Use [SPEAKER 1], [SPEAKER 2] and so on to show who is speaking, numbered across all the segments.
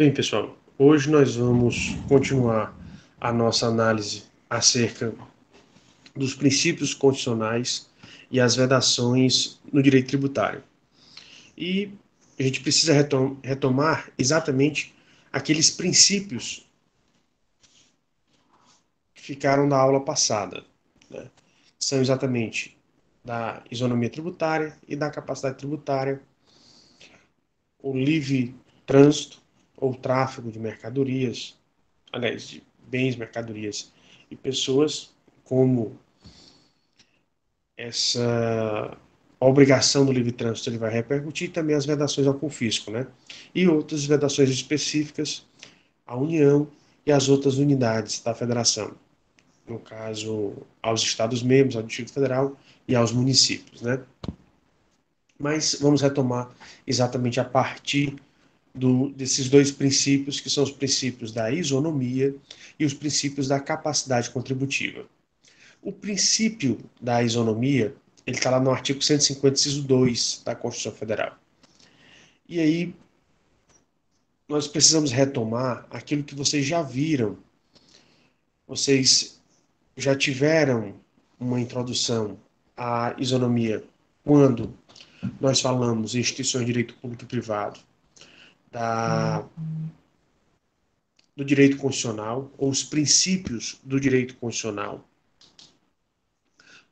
[SPEAKER 1] Bem, pessoal, hoje nós vamos continuar a nossa análise acerca dos princípios constitucionais e as vedações no direito tributário. E a gente precisa retomar exatamente aqueles princípios que ficaram da aula passada, né? São exatamente da isonomia tributária e da capacidade tributária, o livre trânsito ou tráfego de mercadorias, aliás, de bens, mercadorias e pessoas, como essa obrigação do livre trânsito ele vai repercutir, também as vedações ao confisco, né? E outras vedações específicas à União e às outras unidades da Federação, no caso, aos Estados-membros, ao Distrito Federal e aos municípios, né? Mas vamos retomar exatamente a partir desses dois princípios, que são os princípios da isonomia e os princípios da capacidade contributiva. O princípio da isonomia, ele está lá no artigo 150, inciso 2 da Constituição Federal. E aí, nós precisamos retomar aquilo que vocês já viram. Vocês já tiveram uma introdução à isonomia quando nós falamos em instituições de direito público e privado, da, do direito constitucional, ou os princípios do direito constitucional,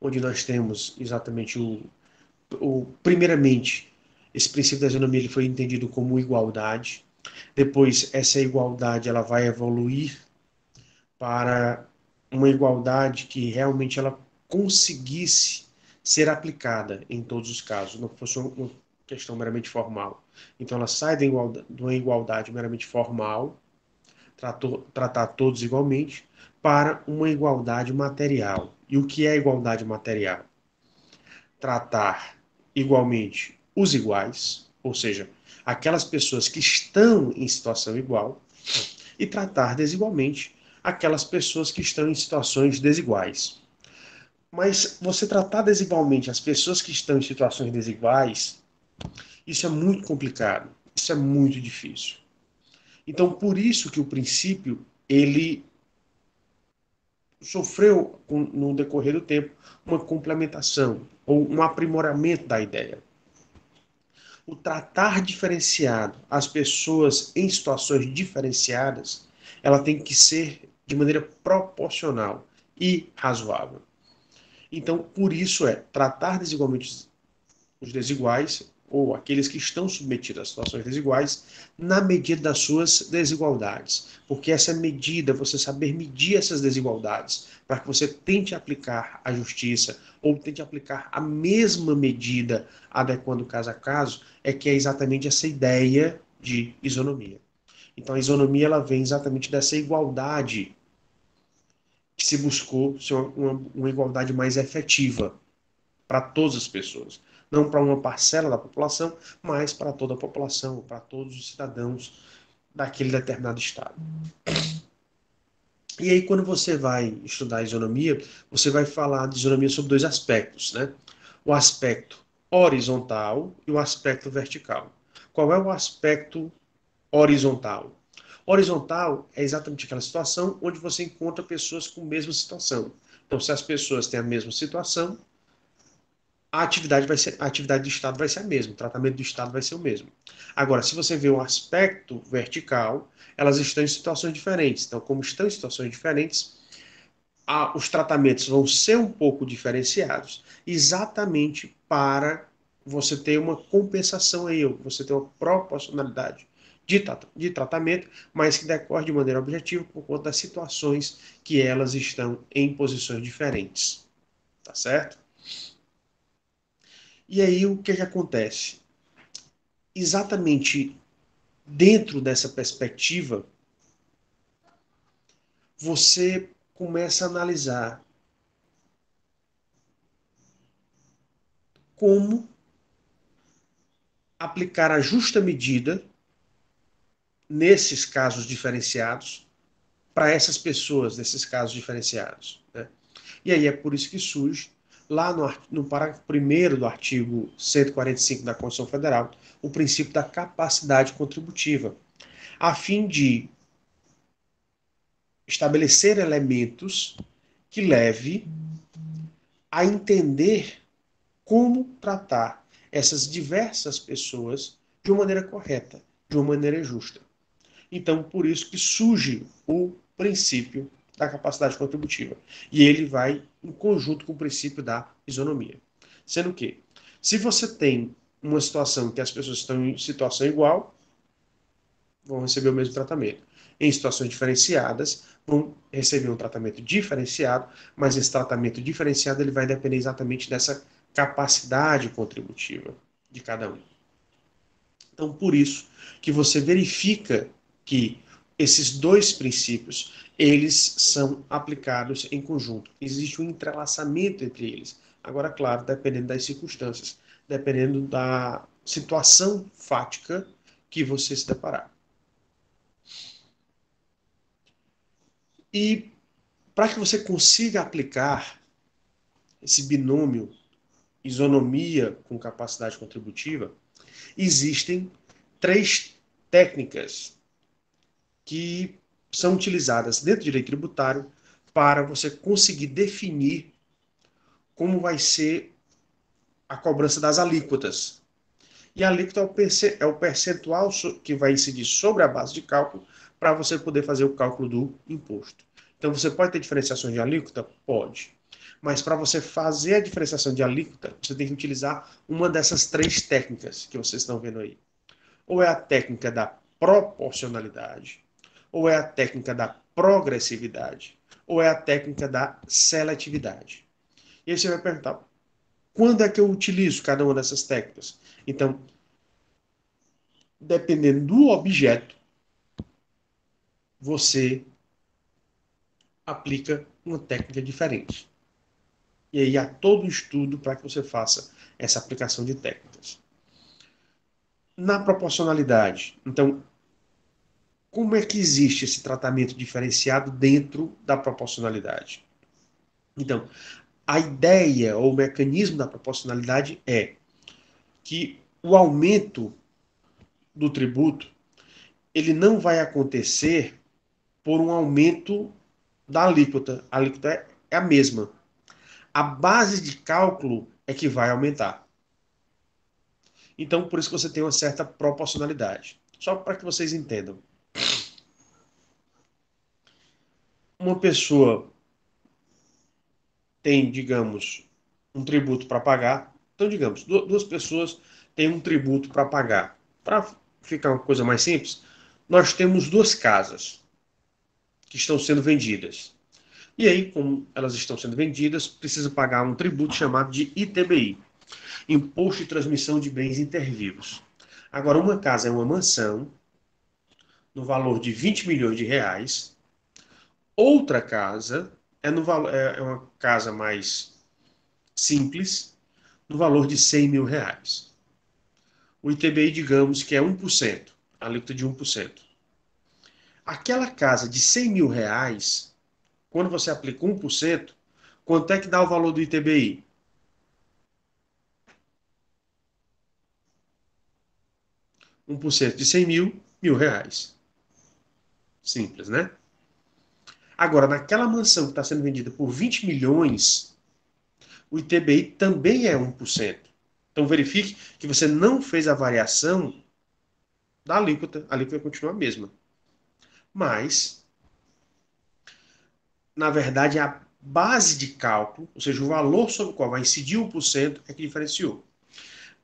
[SPEAKER 1] onde nós temos exatamente primeiramente, esse princípio da isonomia ele foi entendido como igualdade. Depois, essa igualdade ela vai evoluir para uma igualdade que realmente ela conseguisse ser aplicada em todos os casos, não fosse uma questão meramente formal. Então, ela sai de uma igualdade meramente formal, tratar todos igualmente, para uma igualdade material. E o que é igualdade material? Tratar igualmente os iguais, ou seja, aquelas pessoas que estão em situação igual, e tratar desigualmente aquelas pessoas que estão em situações desiguais. Mas você tratar desigualmente as pessoas que estão em situações desiguais, isso é muito complicado, isso é muito difícil. Então, por isso que o princípio, ele sofreu, no decorrer do tempo, uma complementação ou um aprimoramento da ideia. O tratar diferenciado as pessoas em situações diferenciadas, ela tem que ser de maneira proporcional e razoável. Então, por isso tratar desigualmente os desiguais, ou aqueles que estão submetidos a situações desiguais, na medida das suas desigualdades. Porque essa medida, você saber medir essas desigualdades, para que você tente aplicar a justiça, ou tente aplicar a mesma medida, adequando caso a caso, é que é exatamente essa ideia de isonomia. Então, a isonomia ela vem exatamente dessa igualdade que se buscou ser uma igualdade mais efetiva para todas as pessoas. Não para uma parcela da população, mas para toda a população, para todos os cidadãos daquele determinado estado. E aí, quando você vai estudar a isonomia, você vai falar de isonomia sobre dois aspectos, né? O aspecto horizontal e o aspecto vertical. Qual é o aspecto horizontal? Horizontal é exatamente aquela situação onde você encontra pessoas com a mesma situação. Então, se as pessoas têm a mesma situação, a atividade do Estado vai ser a mesma, o tratamento do Estado vai ser o mesmo. Agora, se você vê o aspecto vertical, elas estão em situações diferentes. Então, como estão em situações diferentes, os tratamentos vão ser um pouco diferenciados, exatamente para você ter uma compensação aí, você ter uma proporcionalidade de tratamento, mas que decorre de maneira objetiva por conta das situações que elas estão em posições diferentes. Tá certo? E aí o que acontece? Exatamente dentro dessa perspectiva, você começa a analisar como aplicar a justa medida nesses casos diferenciados para essas pessoas nesses casos diferenciados, né? E aí é por isso que surge, lá no parágrafo 1º do artigo 145 da Constituição Federal, o princípio da capacidade contributiva. a fim de estabelecer elementos que leve a entender como tratar essas diversas pessoas de uma maneira correta, de uma maneira justa. Então, por isso que surge o princípio da capacidade contributiva. E ele vai em conjunto com o princípio da isonomia. Sendo que, se você tem uma situação que as pessoas estão em situação igual, vão receber o mesmo tratamento. Em situações diferenciadas, vão receber um tratamento diferenciado, mas esse tratamento diferenciado ele vai depender exatamente dessa capacidade contributiva de cada um. Então, por isso que você verifica que esses dois princípios, eles são aplicados em conjunto. Existe um entrelaçamento entre eles. Agora, claro, dependendo das circunstâncias, dependendo da situação fática que você se deparar. E para que você consiga aplicar esse binômio isonomia com capacidade contributiva, existem três técnicas que são utilizadas dentro do direito tributário para você conseguir definir como vai ser a cobrança das alíquotas. E a alíquota é o percentual que vai incidir sobre a base de cálculo para você poder fazer o cálculo do imposto. Então, você pode ter diferenciações de alíquota? Pode. Mas para você fazer a diferenciação de alíquota, você tem que utilizar uma dessas três técnicas que vocês estão vendo aí. Ou é a técnica da proporcionalidade, ou é a técnica da progressividade, ou é a técnica da seletividade. E aí você vai perguntar, quando é que eu utilizo cada uma dessas técnicas? Então, dependendo do objeto, você aplica uma técnica diferente. E aí há todo um estudo para que você faça essa aplicação de técnicas. Na proporcionalidade, então, como é que existe esse tratamento diferenciado dentro da proporcionalidade? Então, a ideia ou o mecanismo da proporcionalidade é que o aumento do tributo ele não vai acontecer por um aumento da alíquota. A alíquota é a mesma. A base de cálculo é que vai aumentar. Então, por isso que você tem uma certa proporcionalidade. Só para que vocês entendam. Uma pessoa tem, digamos, um tributo para pagar. Então, digamos, duas pessoas têm um tributo para pagar. Para ficar uma coisa mais simples, nós temos duas casas que estão sendo vendidas. E aí, como elas estão sendo vendidas, precisa pagar um tributo chamado de ITBI, Imposto de Transmissão de Bens Intervivos. Agora, uma casa é uma mansão, no valor de 20 milhões de reais. Outra casa é uma casa mais simples, no valor de 100 mil reais. O ITBI, digamos que é 1%, a alíquota de 1%. Aquela casa de 100 mil reais, quando você aplica 1%, quanto é que dá o valor do ITBI? 1% de 100 mil, R$ 1.000. Simples, né? Agora, naquela mansão que está sendo vendida por 20 milhões, o ITBI também é 1%. Então, verifique que você não fez a variação da alíquota. A alíquota continua a mesma. Mas, na verdade, a base de cálculo, ou seja, o valor sobre o qual vai incidir 1%, é que diferenciou.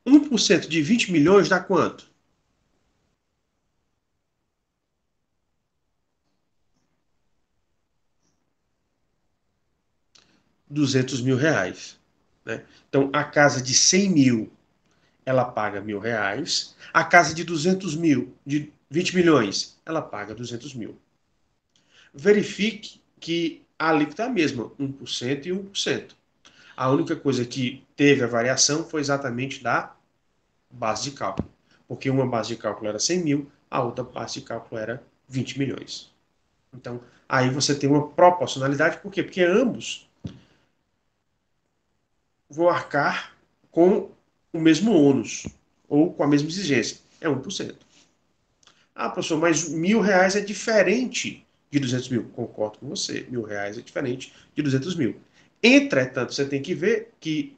[SPEAKER 1] 1% de 20 milhões dá quanto? 200 mil reais. Né? Então, a casa de 100 mil, ela paga R$ 1.000. A casa de 200 mil, de 20 milhões, ela paga 200 mil. Verifique que a alíquota é a mesma, 1% e 1%. A única coisa que teve a variação foi exatamente da base de cálculo. Porque uma base de cálculo era 100 mil, a outra base de cálculo era 20 milhões. Então, aí você tem uma proporcionalidade, por quê? Porque ambos vão arcar com o mesmo ônus, ou com a mesma exigência. É 1%. Ah, professor, mas R$ 1.000 é diferente de 200 mil. Concordo com você, R$ 1.000 é diferente de 200 mil. Entretanto, você tem que ver que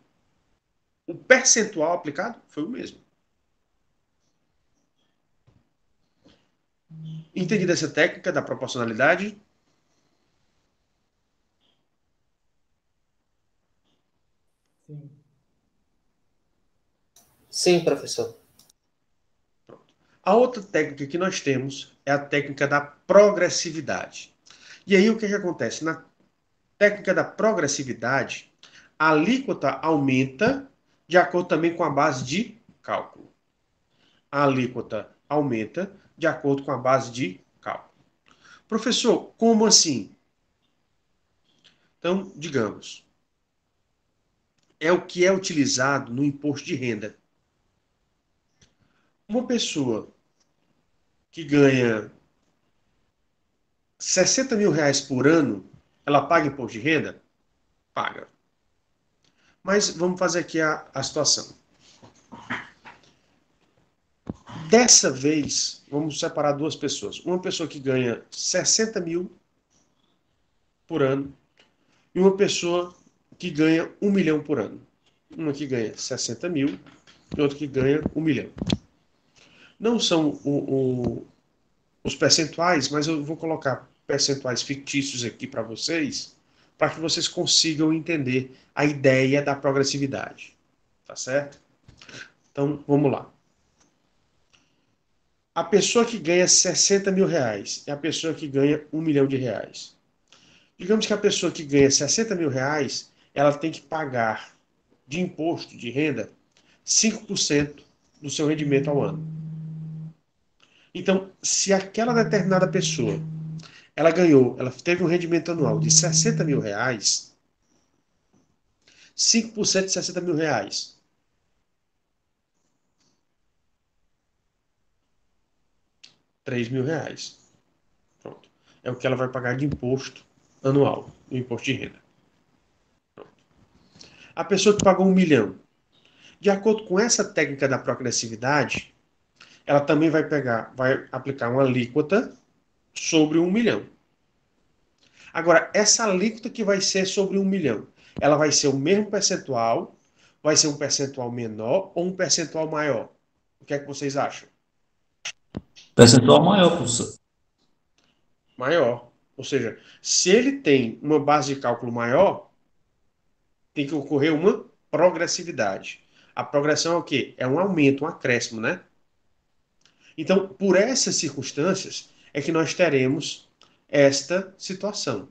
[SPEAKER 1] o percentual aplicado foi o mesmo. Entendida essa técnica da proporcionalidade?
[SPEAKER 2] Sim.
[SPEAKER 3] Sim, professor.
[SPEAKER 1] A outra técnica que nós temos é a técnica da progressividade. E aí o que acontece? Na técnica da progressividade, a alíquota aumenta de acordo também com a base de cálculo. A alíquota aumenta de acordo com a base de cálculo. Professor, como assim? Então, digamos, é o que é utilizado no imposto de renda. Uma pessoa que ganha R$ 60.000 por ano, ela paga imposto de renda? Paga. Mas vamos fazer aqui a situação. Dessa vez, vamos separar duas pessoas. Uma pessoa que ganha 60 mil por ano e uma pessoa que ganha 1 milhão por ano. Uma que ganha 60 mil e outra que ganha 1 milhão. Não são os percentuais, mas eu vou colocar percentuais fictícios aqui para vocês, para que vocês consigam entender a ideia da progressividade. Tá certo? Então, vamos lá. A pessoa que ganha R$ 60.000 e a pessoa que ganha R$ 1 milhão. Digamos que a pessoa que ganha R$ 60.000, ela tem que pagar de imposto de renda 5% do seu rendimento ao ano. Então, se aquela determinada pessoa, ela teve um rendimento anual de R$ 60.000, 5% de R$ 60.000, R$ 3.000. Pronto. É o que ela vai pagar de imposto anual, o imposto de renda. A pessoa que pagou 1 milhão, de acordo com essa técnica da progressividade, ela também vai aplicar uma alíquota sobre 1 milhão. Agora, essa alíquota que vai ser sobre 1 milhão, ela vai ser o mesmo percentual, vai ser um percentual menor ou um percentual maior? O que é que vocês acham?
[SPEAKER 2] Percentual maior, professor.
[SPEAKER 1] Maior. Ou seja, se ele tem uma base de cálculo maior, tem que ocorrer uma progressividade. A progressão é o quê? É um aumento, um acréscimo, né? Então, por essas circunstâncias, é que nós teremos esta situação.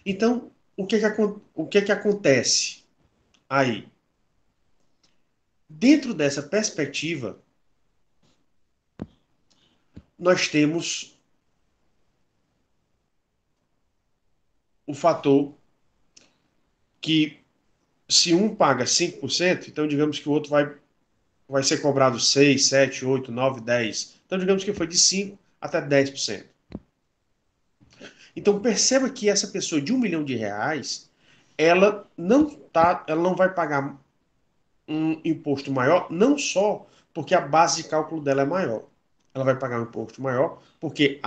[SPEAKER 1] Então, o que que acontece aí? Dentro dessa perspectiva, nós temos o fator que, se um paga 5%, então digamos que o outro vai ser cobrado 6, 7, 8, 9, 10. Então, digamos que foi de 5 até 10%. Então, perceba que essa pessoa de R$ 1 milhão, ela não vai pagar um imposto maior, não só porque a base de cálculo dela é maior. Ela vai pagar um imposto maior porque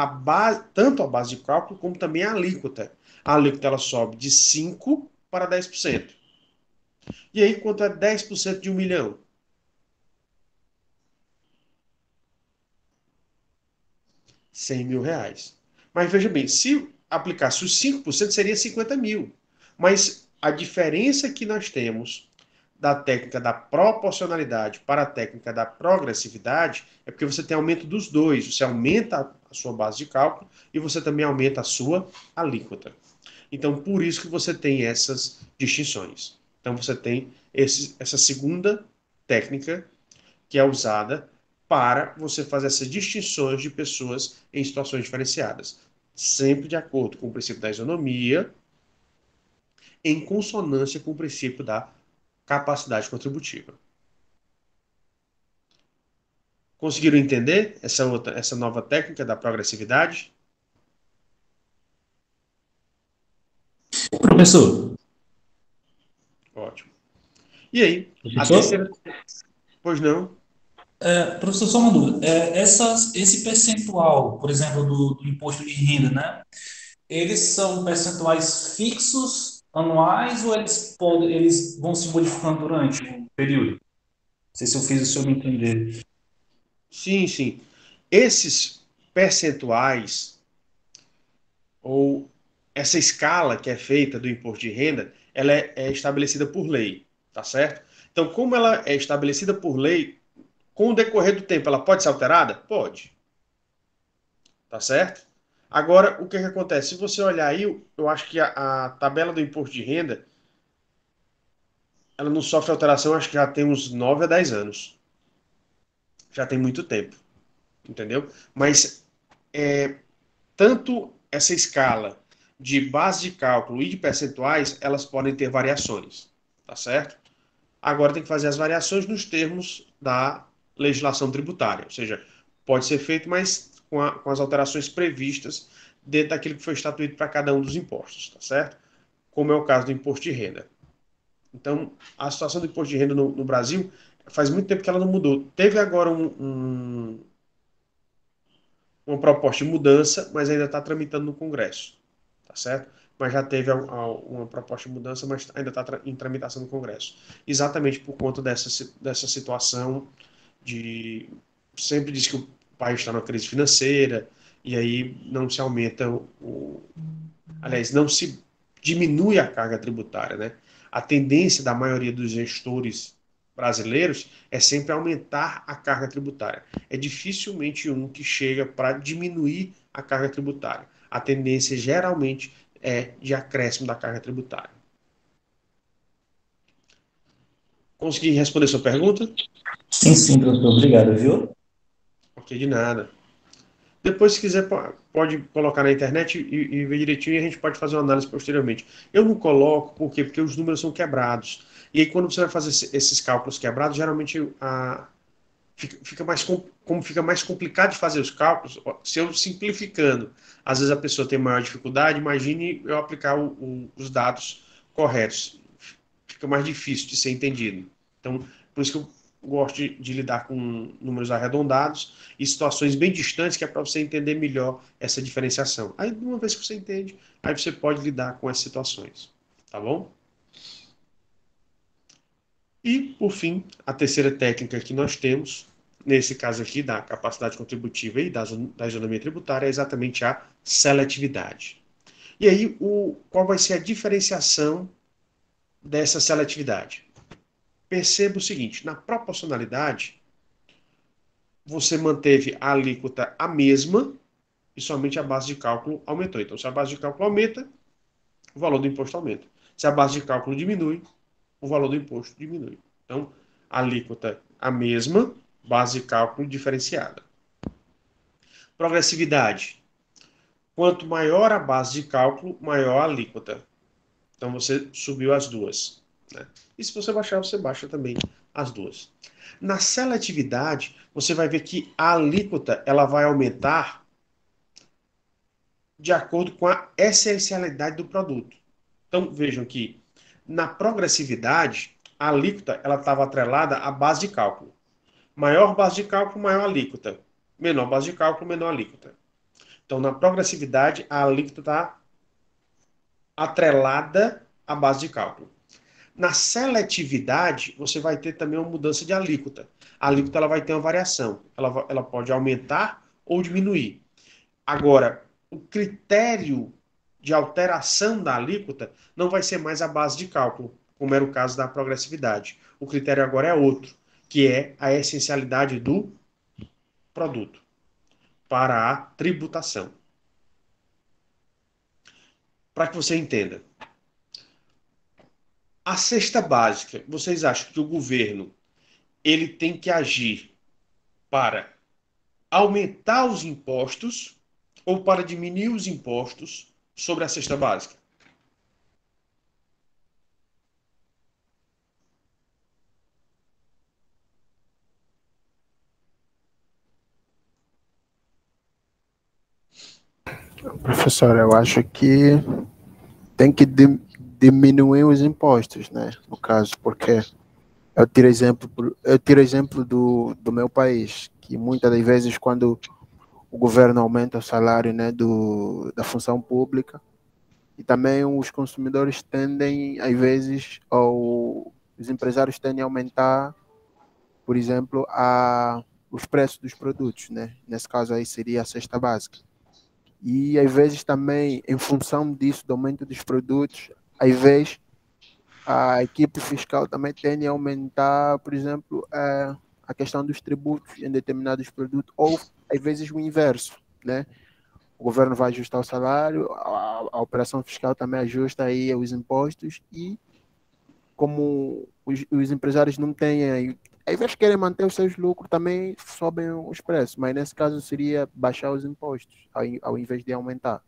[SPEAKER 1] tanto a base de cálculo como também a alíquota. A alíquota ela sobe de 5 para 10%. E aí, quanto é 10% de 1 milhão? R$ 100.000. Mas veja bem, se aplicasse os 5%, seria 50 mil. Mas a diferença que nós temos da técnica da proporcionalidade para a técnica da progressividade é porque você tem aumento dos dois. Você aumenta a sua base de cálculo e você também aumenta a sua alíquota. Então, por isso que você tem essas distinções. Então, você tem essa segunda técnica que é usada para você fazer essas distinções de pessoas em situações diferenciadas. Sempre de acordo com o princípio da isonomia, em consonância com o princípio da capacidade contributiva. Conseguiram entender essa nova técnica da progressividade?
[SPEAKER 2] Professor,
[SPEAKER 1] Ótimo. E aí, a
[SPEAKER 2] professor,
[SPEAKER 1] terceira. Pois não?
[SPEAKER 2] Professor, só uma dúvida. Esse percentual, por exemplo, do imposto de renda, né? Eles são percentuais fixos anuais ou eles vão se modificando durante o período? Não sei se eu fiz isso eu me entender.
[SPEAKER 1] Sim, sim. Esses percentuais ou essa escala que é feita do imposto de renda, ela é estabelecida por lei, tá certo? Então, como ela é estabelecida por lei, com o decorrer do tempo, ela pode ser alterada? Pode, tá certo? Agora, o que que acontece? Se você olhar aí, eu acho que a tabela do imposto de renda, ela não sofre alteração, acho que já tem uns 9 a 10 anos. Já tem muito tempo, entendeu? Mas tanto essa escala de base de cálculo e de percentuais, elas podem ter variações, tá certo? Agora tem que fazer as variações nos termos da legislação tributária, ou seja, pode ser feito, mas com as alterações previstas dentro daquilo que foi estatuído para cada um dos impostos, tá certo? Como é o caso do imposto de renda. Então, a situação do imposto de renda no Brasil faz muito tempo que ela não mudou. Teve agora uma proposta de mudança, mas ainda está tramitando no Congresso, tá certo? Mas já teve uma proposta de mudança, mas ainda está em tramitação no Congresso. Exatamente por conta dessa situação de... Sempre diz que o país está numa crise financeira, e aí não se aumenta aliás, não se diminui a carga tributária, né? A tendência da maioria dos gestores brasileiros é sempre aumentar a carga tributária. É dificilmente um que chega para diminuir a carga tributária. A tendência geralmente é de acréscimo da carga tributária. Consegui responder sua pergunta?
[SPEAKER 2] Sim, sim, professor. Obrigado, viu?
[SPEAKER 1] Ok, de nada. Depois, se quiser, pode colocar na internet e ver direitinho e a gente pode fazer uma análise posteriormente. Eu não coloco, por quê? Porque os números são quebrados. E aí, quando você vai fazer esses cálculos quebrados, geralmente fica mais, como fica mais complicado de fazer os cálculos, se eu simplificando, às vezes a pessoa tem maior dificuldade, imagine eu aplicar os dados corretos. Fica mais difícil de ser entendido. Então, por isso que eu gosto de lidar com números arredondados e situações bem distantes, que é para você entender melhor essa diferenciação. Aí, uma vez que você entende, aí você pode lidar com essas situações. Tá bom? E, por fim, a terceira técnica que nós temos, nesse caso aqui da capacidade contributiva e da isonomia tributária, é exatamente a seletividade. E aí, qual vai ser a diferenciação dessa seletividade? Perceba o seguinte: na proporcionalidade, você manteve a alíquota a mesma e somente a base de cálculo aumentou. Então, se a base de cálculo aumenta, o valor do imposto aumenta. Se a base de cálculo diminui, o valor do imposto diminui. Então, a alíquota a mesma, base de cálculo diferenciada. Progressividade. Quanto maior a base de cálculo, maior a alíquota. Então, você subiu as duas, né? E se você baixar, você baixa também as duas. Na seletividade, você vai ver que a alíquota ela vai aumentar de acordo com a essencialidade do produto. Então, vejam que na progressividade, a alíquota ela estava atrelada à base de cálculo. Maior base de cálculo, maior alíquota. Menor base de cálculo, menor alíquota. Então, na progressividade, a alíquota está atrelada à base de cálculo. Na seletividade, você vai ter também uma mudança de alíquota. A alíquota ela vai ter uma variação. Ela pode aumentar ou diminuir. Agora, o critério de alteração da alíquota não vai ser mais a base de cálculo, como era o caso da progressividade. O critério agora é outro, que é a essencialidade do produto para a tributação. Para que você entenda, a cesta básica, vocês acham que o governo ele tem que agir para aumentar os impostos ou para diminuir os impostos sobre a cesta básica?
[SPEAKER 3] Professor, eu acho que tem que diminuir os impostos, né? No caso, porque Eu tiro exemplo do meu país, que muitas das vezes quando o governo aumenta o salário, né, da função pública, e também os consumidores tendem, às vezes, ou os empresários tendem a aumentar, por exemplo, os preços dos produtos, né? Nesse caso aí seria a cesta básica. E às vezes também, em função disso, do aumento dos produtos, às vezes a equipe fiscal também tende a aumentar, por exemplo, a questão dos tributos em determinados produtos, ou às vezes o inverso, né? O governo vai ajustar o salário, a operação fiscal também ajusta aí os impostos e como os empresários não têm, às vezes querem manter os seus lucros, também sobem os preços, mas nesse caso seria baixar os impostos, ao invés de aumentar.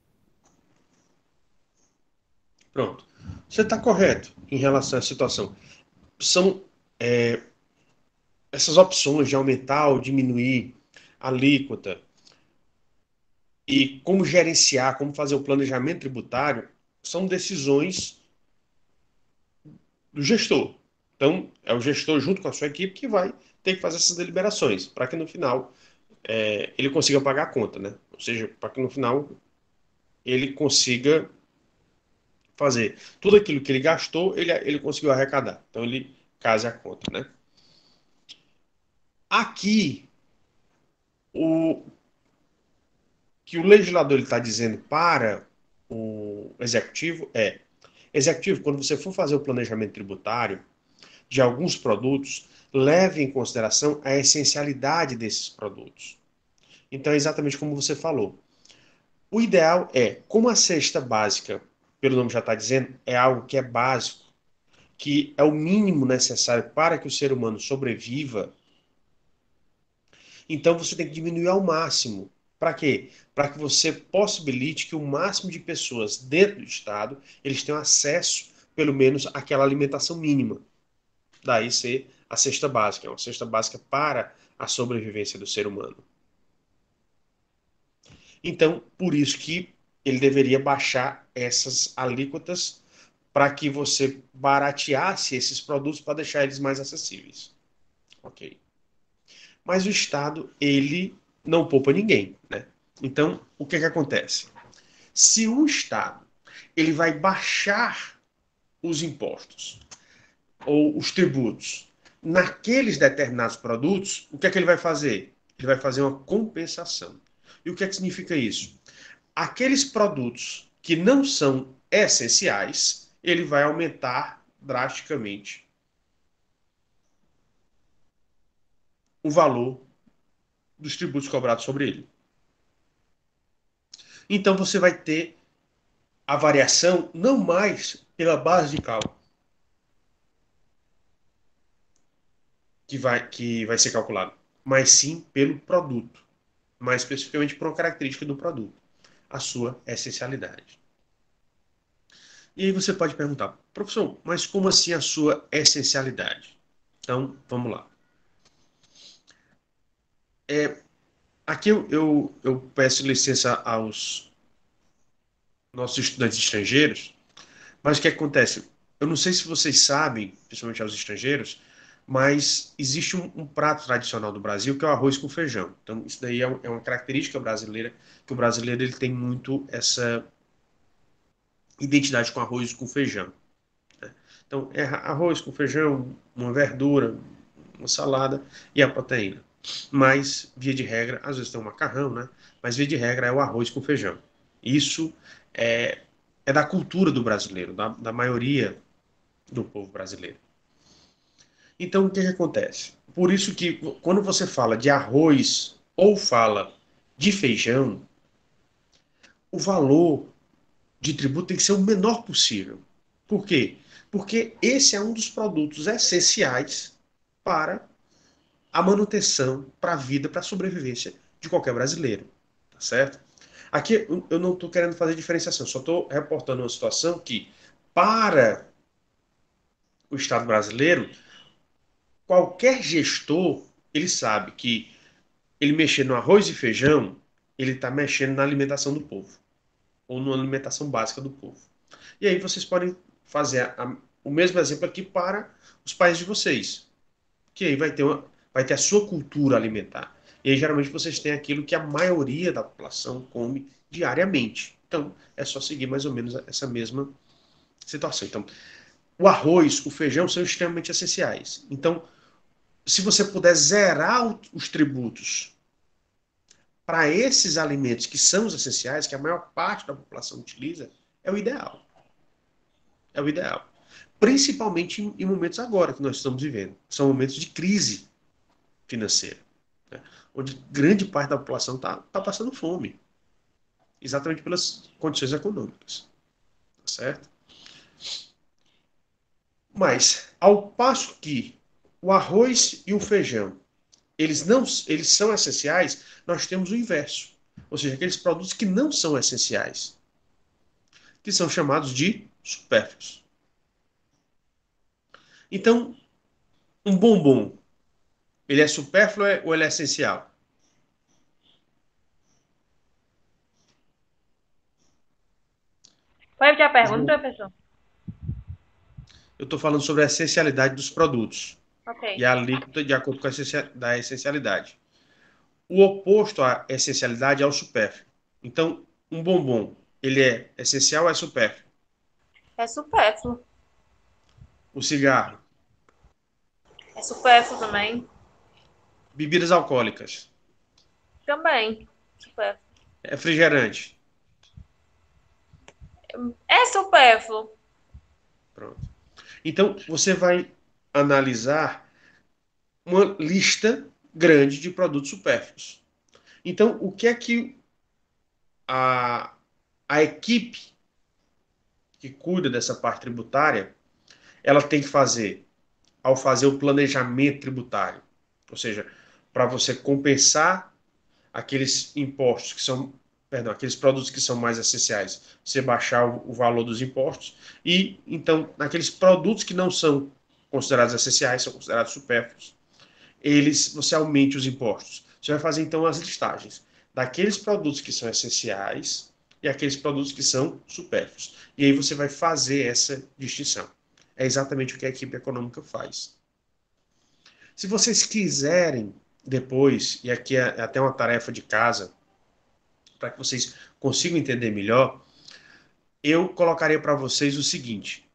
[SPEAKER 1] Pronto. Você está correto em relação à situação. São essas opções de aumentar ou diminuir a alíquota e como gerenciar, como fazer o planejamento tributário, são decisões do gestor. Então, é o gestor, junto com a sua equipe, que vai ter que fazer essas deliberações, para que no final ele consiga pagar a conta, né? Ou seja, para que no final ele consiga fazer tudo aquilo que ele gastou, ele conseguiu arrecadar. Então, ele case a conta, né? Aqui, o que o legislador está dizendo para o executivo executivo, quando você for fazer o planejamento tributário de alguns produtos, leve em consideração a essencialidade desses produtos. Então, é exatamente como você falou. O ideal como a cesta básica, pelo nome já está dizendo, é algo que é básico, que é o mínimo necessário para que o ser humano sobreviva, então você tem que diminuir ao máximo. Para quê? Para que você possibilite que o máximo de pessoas dentro do Estado eles tenham acesso, pelo menos, àquela alimentação mínima. Daí ser a cesta básica, é uma cesta básica para a sobrevivência do ser humano. Então, por isso que ele deveria baixar essas alíquotas para que você barateasse esses produtos para deixar eles mais acessíveis. Ok. Mas o Estado, ele não poupa ninguém, né? Então, o que acontece? Se o Estado ele vai baixar os impostos ou os tributos naqueles determinados produtos, o que é que ele vai fazer? Ele vai fazer uma compensação. E o que é que significa isso? Aqueles produtos que não são essenciais, ele vai aumentar drasticamente o valor dos tributos cobrados sobre ele. Então você vai ter a variação não mais pela base de cálculo que vai ser calculado, mas sim pelo produto, mais especificamente por uma característica do produto, a sua essencialidade. E aí você pode perguntar, professor, mas como assim a sua essencialidade? Então, vamos lá. Aqui eu peço licença aos nossos estudantes estrangeiros, mas o que acontece? Eu não sei se vocês sabem, principalmente aos estrangeiros, mas existe um prato tradicional do Brasil que é o arroz com feijão. Então, isso daí é uma característica brasileira, que o brasileiro ele tem muito essa identidade com arroz com feijão. Né? Então, é arroz com feijão, uma verdura, uma salada e a proteína. Mas, via de regra, às vezes tem um macarrão, né? Mas, via de regra, é o arroz com feijão. Isso é da cultura do brasileiro, da maioria do povo brasileiro. Então, o que acontece? Por isso que, quando você fala de arroz ou fala de feijão, o valor de tributo tem que ser o menor possível. Por quê? Porque esse é um dos produtos essenciais para a manutenção, para a vida, para a sobrevivência de qualquer brasileiro. Tá certo? Aqui eu não estou querendo fazer diferenciação, só estou reportando uma situação que, para o Estado brasileiro, qualquer gestor, ele sabe que ele mexer no arroz e feijão, ele está mexendo na alimentação do povo, ou na alimentação básica do povo. E aí vocês podem fazer o mesmo exemplo aqui para os países de vocês. que aí vai ter a sua cultura alimentar. E aí, geralmente, vocês têm aquilo que a maioria da população come diariamente. Então, é só seguir mais ou menos essa mesma situação. Então, o arroz, o feijão são extremamente essenciais. Então, se você puder zerar os tributos para esses alimentos que são os essenciais, que a maior parte da população utiliza, é o ideal. É o ideal. Principalmente em momentos agora que nós estamos vivendo. São momentos de crise financeira, né? Onde grande parte da população está passando fome. Exatamente pelas condições econômicas. Tá certo? Mas, ao passo que o arroz e o feijão, eles são essenciais, nós temos o inverso. Ou seja, aqueles produtos que não são essenciais, que são chamados de supérfluos. Então, um bombom, ele é supérfluo ou ele é essencial?
[SPEAKER 4] Pode repetir a
[SPEAKER 1] Os
[SPEAKER 4] pergunta,
[SPEAKER 1] bom-
[SPEAKER 4] professor?
[SPEAKER 1] Eu estou falando sobre a essencialidade dos produtos
[SPEAKER 4] Ok.
[SPEAKER 1] e a alíquota de acordo com a da essencialidade. O oposto à essencialidade é o supérfluo. Então, um bombom, ele é essencial ou é supérfluo?
[SPEAKER 4] É supérfluo.
[SPEAKER 1] O cigarro,
[SPEAKER 4] É supérfluo também.
[SPEAKER 1] bebidas alcoólicas,
[SPEAKER 4] Também. Supérfluo.
[SPEAKER 1] refrigerante.
[SPEAKER 4] É supérfluo.
[SPEAKER 1] Pronto. Então, você vai analisar uma lista grande de produtos supérfluos. Então, o que é que a, a equipe que cuida dessa parte tributária, ela tem que fazer ao fazer o planejamento tributário? Ou seja, para você compensar aqueles impostos que são, perdão, aqueles produtos que são mais essenciais, você baixar o valor dos impostos e, então, naqueles produtos que não são considerados essenciais, são considerados supérfluos, você aumente os impostos. Você vai fazer, então, as listagens daqueles produtos que são essenciais e aqueles produtos que são supérfluos. E aí você vai fazer essa distinção. É exatamente o que a equipe econômica faz. Se vocês quiserem depois, e aqui é até uma tarefa de casa, para que vocês consigam entender melhor, eu colocaria para vocês o seguinte: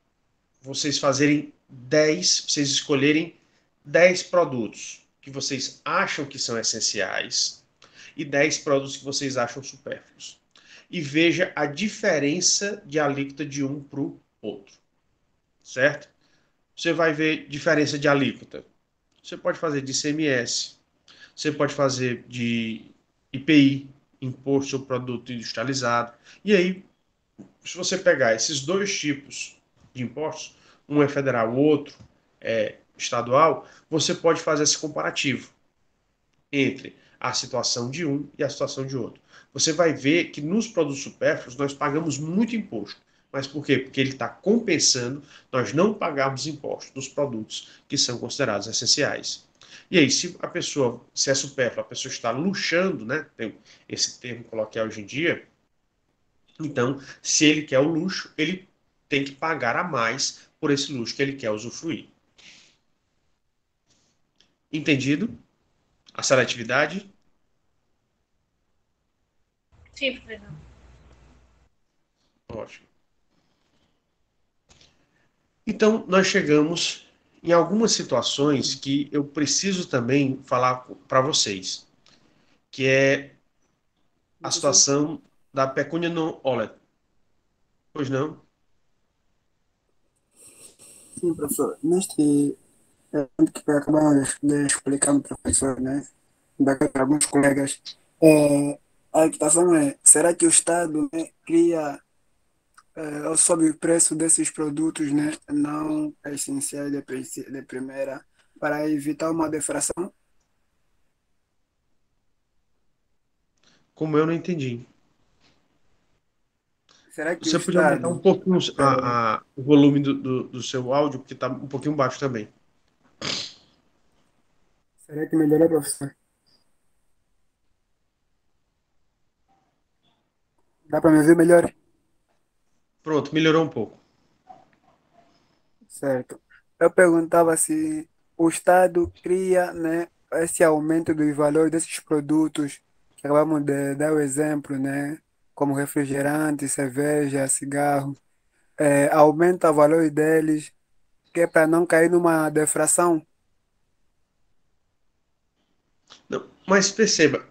[SPEAKER 1] vocês fazerem 10, vocês escolherem 10 produtos que vocês acham que são essenciais e 10 produtos que vocês acham supérfluos. E veja a diferença de alíquota de um para o outro, certo? Você vai ver diferença de alíquota. Você pode fazer de ICMS, você pode fazer de IPI, Imposto sobre Produto Industrializado. E aí, se você pegar esses dois tipos de impostos, um é federal, o outro é estadual, você pode fazer esse comparativo entre a situação de um e a situação de outro. Você vai ver que nos produtos supérfluos nós pagamos muito imposto. Mas por quê? Porque ele está compensando nós não pagarmos impostos nos produtos que são considerados essenciais. E aí, se é supérfluo, a pessoa está luxando, né? Tem esse termo coloquial hoje em dia. Então, se ele quer o luxo, ele tem que pagar a mais por esse luxo que ele quer usufruir. Entendido? A seletividade?
[SPEAKER 4] Sim, professor.
[SPEAKER 1] Ótimo. Então, nós chegamos em algumas situações que eu preciso também falar para vocês, que é a
[SPEAKER 3] Professor?
[SPEAKER 1] situação da pecúnia non olet. Pois não?
[SPEAKER 3] Sim, professor. Neste ponto que acabamos de explicar no professor, né? Daqui para alguns colegas, é, a questão é, será que o Estado, né, cria ou sobe o preço desses produtos, né, não essenciais de primeira para evitar uma deflação?
[SPEAKER 1] Como eu não entendi.
[SPEAKER 3] Será que o
[SPEAKER 1] Você podia aumentar um
[SPEAKER 3] Estado,
[SPEAKER 1] pouquinho
[SPEAKER 3] é,
[SPEAKER 1] o volume do seu áudio, porque está um pouquinho baixo também.
[SPEAKER 3] será que melhorou, professor? Dá para me ouvir melhor?
[SPEAKER 1] Pronto, melhorou um pouco.
[SPEAKER 3] Certo. Eu perguntava se
[SPEAKER 5] o Estado cria, né, esse aumento dos valores desses produtos, que acabamos de dar o exemplo, né, como refrigerante, cerveja, cigarro, aumenta o valor deles, que é para não cair numa deflação.
[SPEAKER 1] Não, mas perceba,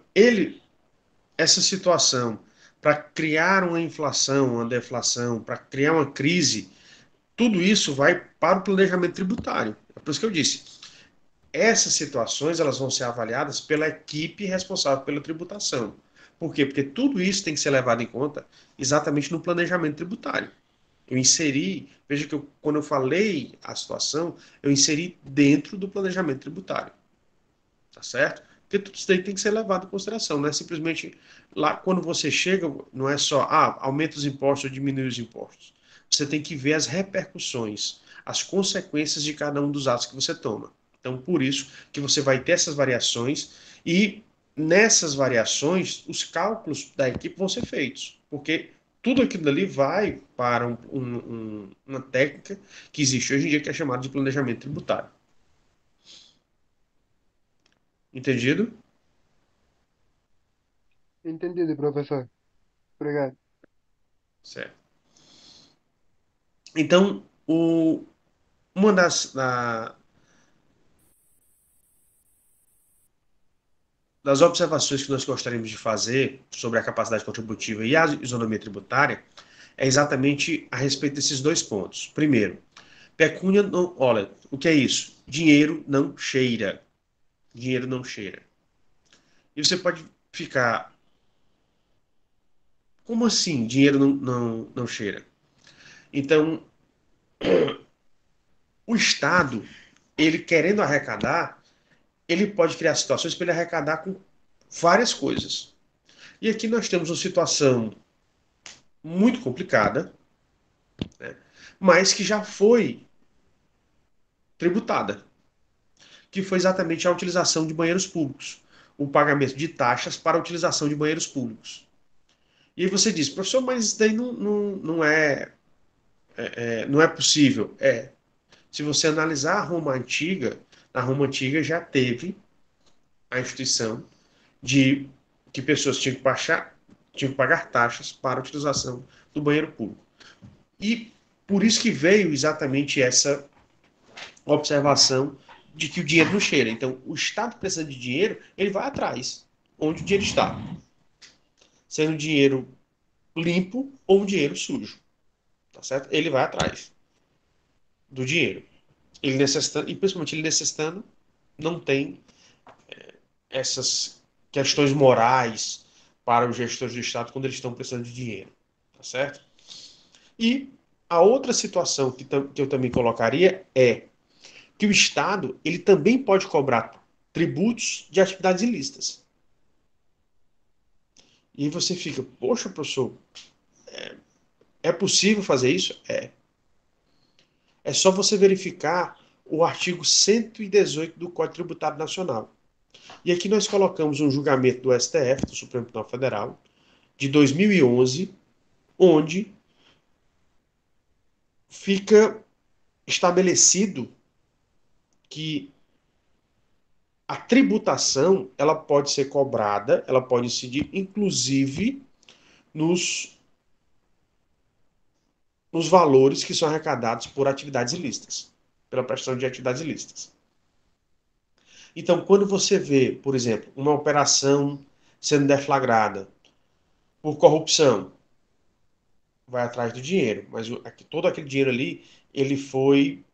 [SPEAKER 1] essa situação, para criar uma inflação, uma deflação, para criar uma crise, tudo isso vai para o planejamento tributário. É por isso que eu disse, essas situações elas vão ser avaliadas pela equipe responsável pela tributação. Por quê? Porque tudo isso tem que ser levado em conta exatamente no planejamento tributário. Eu inseri, veja que quando eu falei a situação, eu inseri dentro do planejamento tributário, tá certo? Porque tudo isso daí tem que ser levado em consideração, não é simplesmente lá quando você chega, não é só, aumenta os impostos ou diminui os impostos. Você tem que ver as repercussões, as consequências de cada um dos atos que você toma. Então, por isso que você vai ter essas variações e nessas variações, os cálculos da equipe vão ser feitos, porque tudo aquilo ali vai para uma técnica que existe hoje em dia que é chamada de planejamento tributário. Entendido?
[SPEAKER 5] Entendido, professor. Obrigado.
[SPEAKER 1] Certo. Então, uma das observações que nós gostaríamos de fazer sobre a capacidade contributiva e a isonomia tributária é exatamente a respeito desses dois pontos. Primeiro, pecúnia não. Olha, o que é isso? Dinheiro não cheira. Dinheiro não cheira. E você pode ficar. Como assim dinheiro não cheira? Então, o Estado, ele querendo arrecadar, ele pode criar situações para ele arrecadar com várias coisas. E aqui nós temos uma situação muito complicada, né, mas que já foi tributada, que foi exatamente a utilização de banheiros públicos, o pagamento de taxas para a utilização de banheiros públicos. E aí você diz, professor, mas isso daí não é possível. É, se você analisar a Roma Antiga, na Roma Antiga já teve a instituição de que pessoas tinham que pagar taxas para a utilização do banheiro público. E por isso que veio exatamente essa observação de que o dinheiro não cheira. Então, o Estado precisa de dinheiro, ele vai atrás, onde o dinheiro está. Sendo um dinheiro limpo ou um dinheiro sujo. Tá certo? Ele vai atrás do dinheiro. Ele necessitando, e principalmente ele necessitando, não tem essas questões morais para os gestores do Estado quando eles estão precisando de dinheiro. Tá certo? E a outra situação que eu também colocaria é que o Estado ele também pode cobrar tributos de atividades ilícitas. E aí você fica, poxa, professor, é possível fazer isso? É. É só você verificar o artigo 118 do Código Tributário Nacional. E aqui nós colocamos um julgamento do STF, do Supremo Tribunal Federal, de 2011, onde fica estabelecido que a tributação ela pode ser cobrada, ela pode incidir, inclusive, nos, nos valores que são arrecadados por atividades ilícitas, pela prestação de atividades ilícitas. Então, quando você vê, por exemplo, uma operação sendo deflagrada por corrupção, vai atrás do dinheiro, mas todo aquele dinheiro ali, ele foi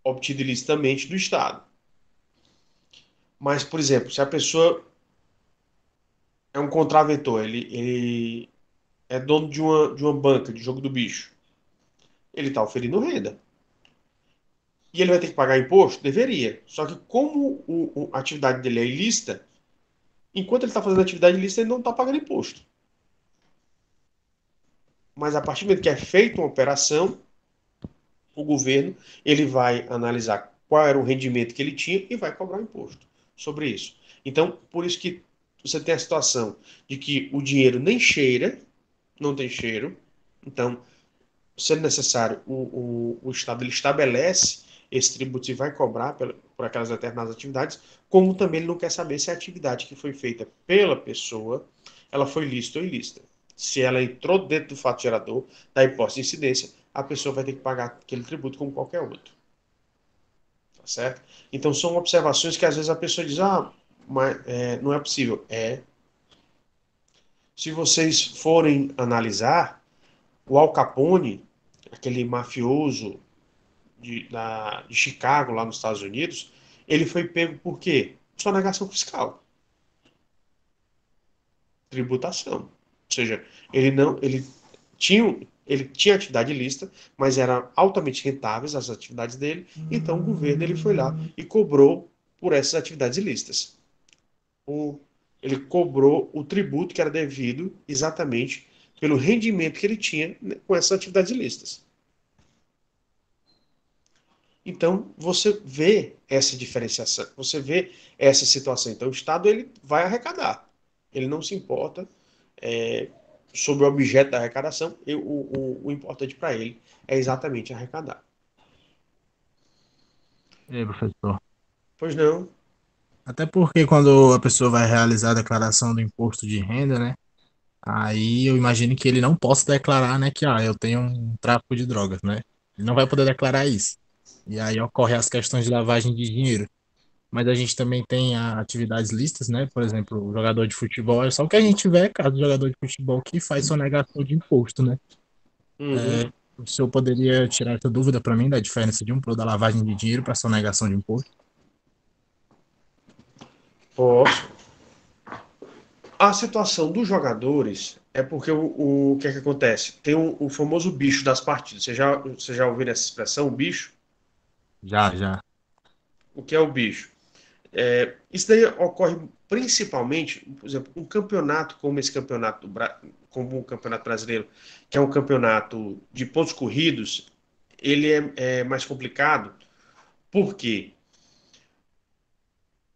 [SPEAKER 1] obtido ilicitamente do Estado. Mas, por exemplo, se a pessoa é um contraventor, ele é dono de uma banca de jogo do bicho, ele está oferindo renda. E ele vai ter que pagar imposto? Deveria. Só que como a atividade dele é ilícita, enquanto ele está fazendo atividade ilícita, ele não está pagando imposto. Mas a partir do momento que é feita uma operação, o governo ele vai analisar qual era o rendimento que ele tinha e vai cobrar um imposto sobre isso. Então, por isso que você tem a situação de que o dinheiro nem cheira, não tem cheiro. Então, sendo necessário, o Estado ele estabelece esse tributo se vai cobrar por aquelas determinadas atividades, como também ele não quer saber se a atividade que foi feita pela pessoa, ela foi lícita ou ilícita. Se ela entrou dentro do fato gerador, da hipótese de incidência, a pessoa vai ter que pagar aquele tributo como qualquer outro. Tá certo? Então são observações que às vezes a pessoa diz, mas não é possível. Se vocês forem analisar, o Al Capone, aquele mafioso de Chicago, lá nos Estados Unidos, ele foi pego por quê? Sonegação fiscal. Tributação. Ou seja, ele tinha atividade ilícita, mas eram altamente rentáveis as atividades dele, então o governo ele foi lá e cobrou por essas atividades ilícitas. Ele cobrou o tributo que era devido exatamente pelo rendimento que ele tinha com essas atividades ilícitas. Então, você vê essa diferenciação, você vê essa situação. Então, o Estado ele vai arrecadar. Ele não se importa sobre o objeto da arrecadação. O importante para ele é exatamente arrecadar.
[SPEAKER 6] E aí, professor?
[SPEAKER 1] Pois não.
[SPEAKER 6] Até porque quando a pessoa vai realizar a declaração do imposto de renda, né? Aí eu imagino que ele não possa declarar, né, que eu tenho um tráfico de drogas, né? Ele não vai poder declarar isso. E aí ocorre as questões de lavagem de dinheiro. Mas a gente também tem atividades listas, né? Por exemplo, o jogador de futebol, só o que a gente vê é caso de jogador de futebol que faz sonegação de imposto, né?
[SPEAKER 1] Uhum.
[SPEAKER 6] O senhor poderia tirar essa dúvida para mim da diferença de da lavagem de dinheiro para sonegação de imposto?
[SPEAKER 1] Posso. A situação dos jogadores é porque o que é que acontece? Tem o famoso bicho das partidas. Você já ouviu essa expressão, o bicho?
[SPEAKER 6] Já, já.
[SPEAKER 1] O que é o bicho? Isso daí ocorre principalmente, por exemplo, um campeonato como esse campeonato, como o Campeonato Brasileiro, que é um campeonato de pontos corridos, ele é mais complicado. Por quê?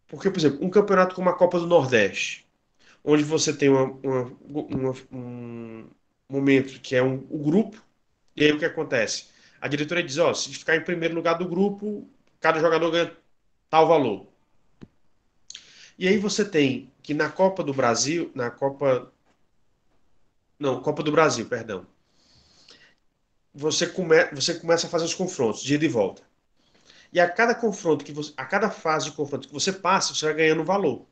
[SPEAKER 1] Porque, por exemplo, um campeonato como a Copa do Nordeste, onde você tem um momento que é o grupo, e aí o que acontece? A diretoria diz, se ficar em primeiro lugar do grupo, cada jogador ganha tal valor. E aí você tem que na Copa do Brasil, Copa do Brasil, perdão, você começa a fazer os confrontos de ida e volta. E a cada confronto a cada fase de confronto que você passa, você vai ganhando valor.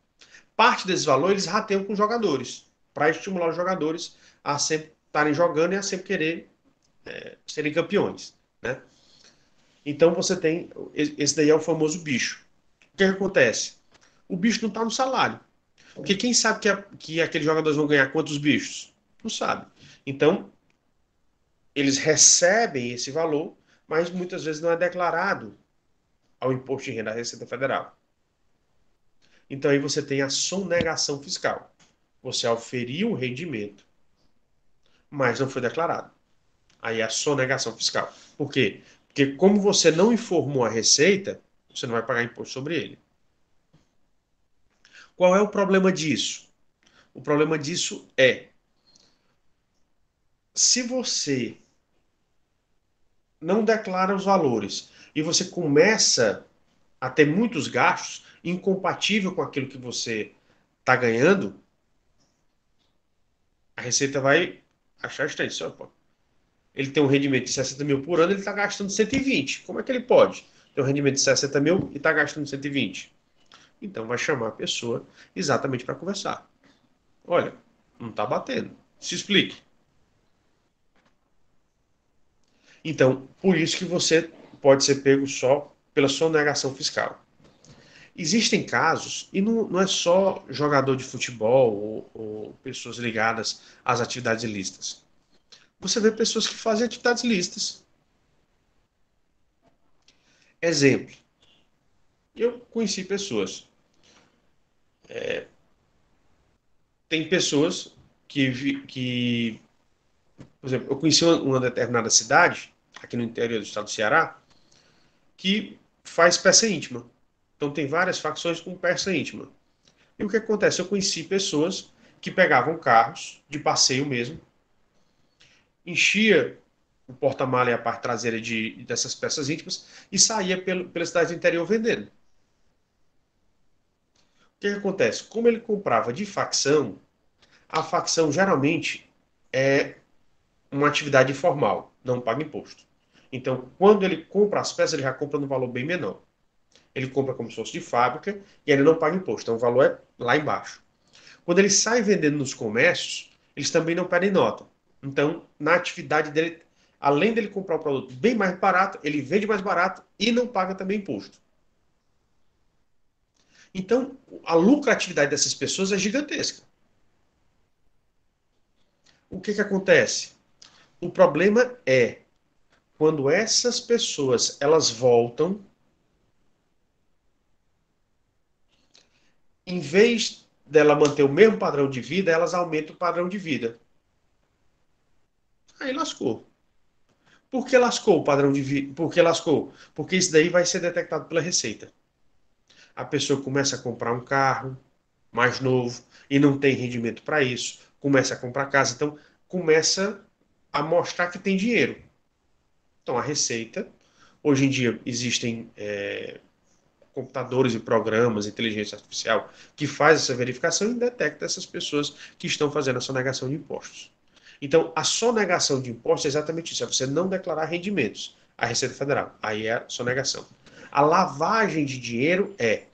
[SPEAKER 1] Parte desse valor eles rateiam com os jogadores, para estimular os jogadores a sempre estarem jogando e a sempre querer serem campeões, né? Então você tem, esse daí é o famoso bicho. O que acontece? O bicho não está no salário. Porque quem sabe que aqueles jogadores vão ganhar quantos bichos? Não sabe. Então, eles recebem esse valor, mas muitas vezes não é declarado ao imposto de renda da Receita Federal. Então aí você tem a sonegação fiscal. Você auferiu o rendimento, mas não foi declarado. Aí é a sonegação fiscal. Por quê? Porque como você não informou a Receita, você não vai pagar imposto sobre ele. Qual é o problema disso? O problema disso é, se você não declara os valores e você começa a ter muitos gastos incompatível com aquilo que você está ganhando, a Receita vai achar estranho. Pô, ele tem um rendimento de 60 mil por ano, ele está gastando 120. Como é que ele pode ter um rendimento de 60 mil e está gastando 120? Então vai chamar a pessoa exatamente para conversar. Olha, não está batendo. Se explique. Então, por isso que você pode ser pego só pela sonegação fiscal. Existem casos, e não é só jogador de futebol ou pessoas ligadas às atividades ilícitas. Você vê pessoas que fazem atividades ilícitas. Exemplo. Eu conheci pessoas. Tem pessoas por exemplo, eu conheci uma determinada cidade, aqui no interior do estado do Ceará, que faz peça íntima. Então tem várias facções com peça íntima. E o que acontece? Eu conheci pessoas que pegavam carros, de passeio mesmo, enchia o porta-mala e a parte traseira dessas peças íntimas e saía pela cidade do interior vendendo. O que acontece? Como ele comprava de facção, a facção geralmente é uma atividade informal, não paga imposto. Então, quando ele compra as peças, ele já compra no valor bem menor. Ele compra como se fosse de fábrica e ele não paga imposto, então o valor é lá embaixo. Quando ele sai vendendo nos comércios, eles também não pedem nota. Então, na atividade dele, além dele comprar o produto bem mais barato, ele vende mais barato e não paga também imposto. Então, a lucratividade dessas pessoas é gigantesca. O que acontece? O problema é quando essas pessoas elas voltam, em vez dela manter o mesmo padrão de vida, elas aumentam o padrão de vida. Aí lascou. Por que lascou o padrão de vida? Por que lascou? Porque isso daí vai ser detectado pela Receita. A pessoa começa a comprar um carro mais novo e não tem rendimento para isso, começa a comprar casa, então começa a mostrar que tem dinheiro. Então a Receita, hoje em dia existem computadores e programas, inteligência artificial, que faz essa verificação e detecta essas pessoas que estão fazendo a sonegação de impostos. Então, a sonegação de impostos é exatamente isso, é você não declarar rendimentos à Receita Federal. Aí é a sonegação. A lavagem de dinheiro é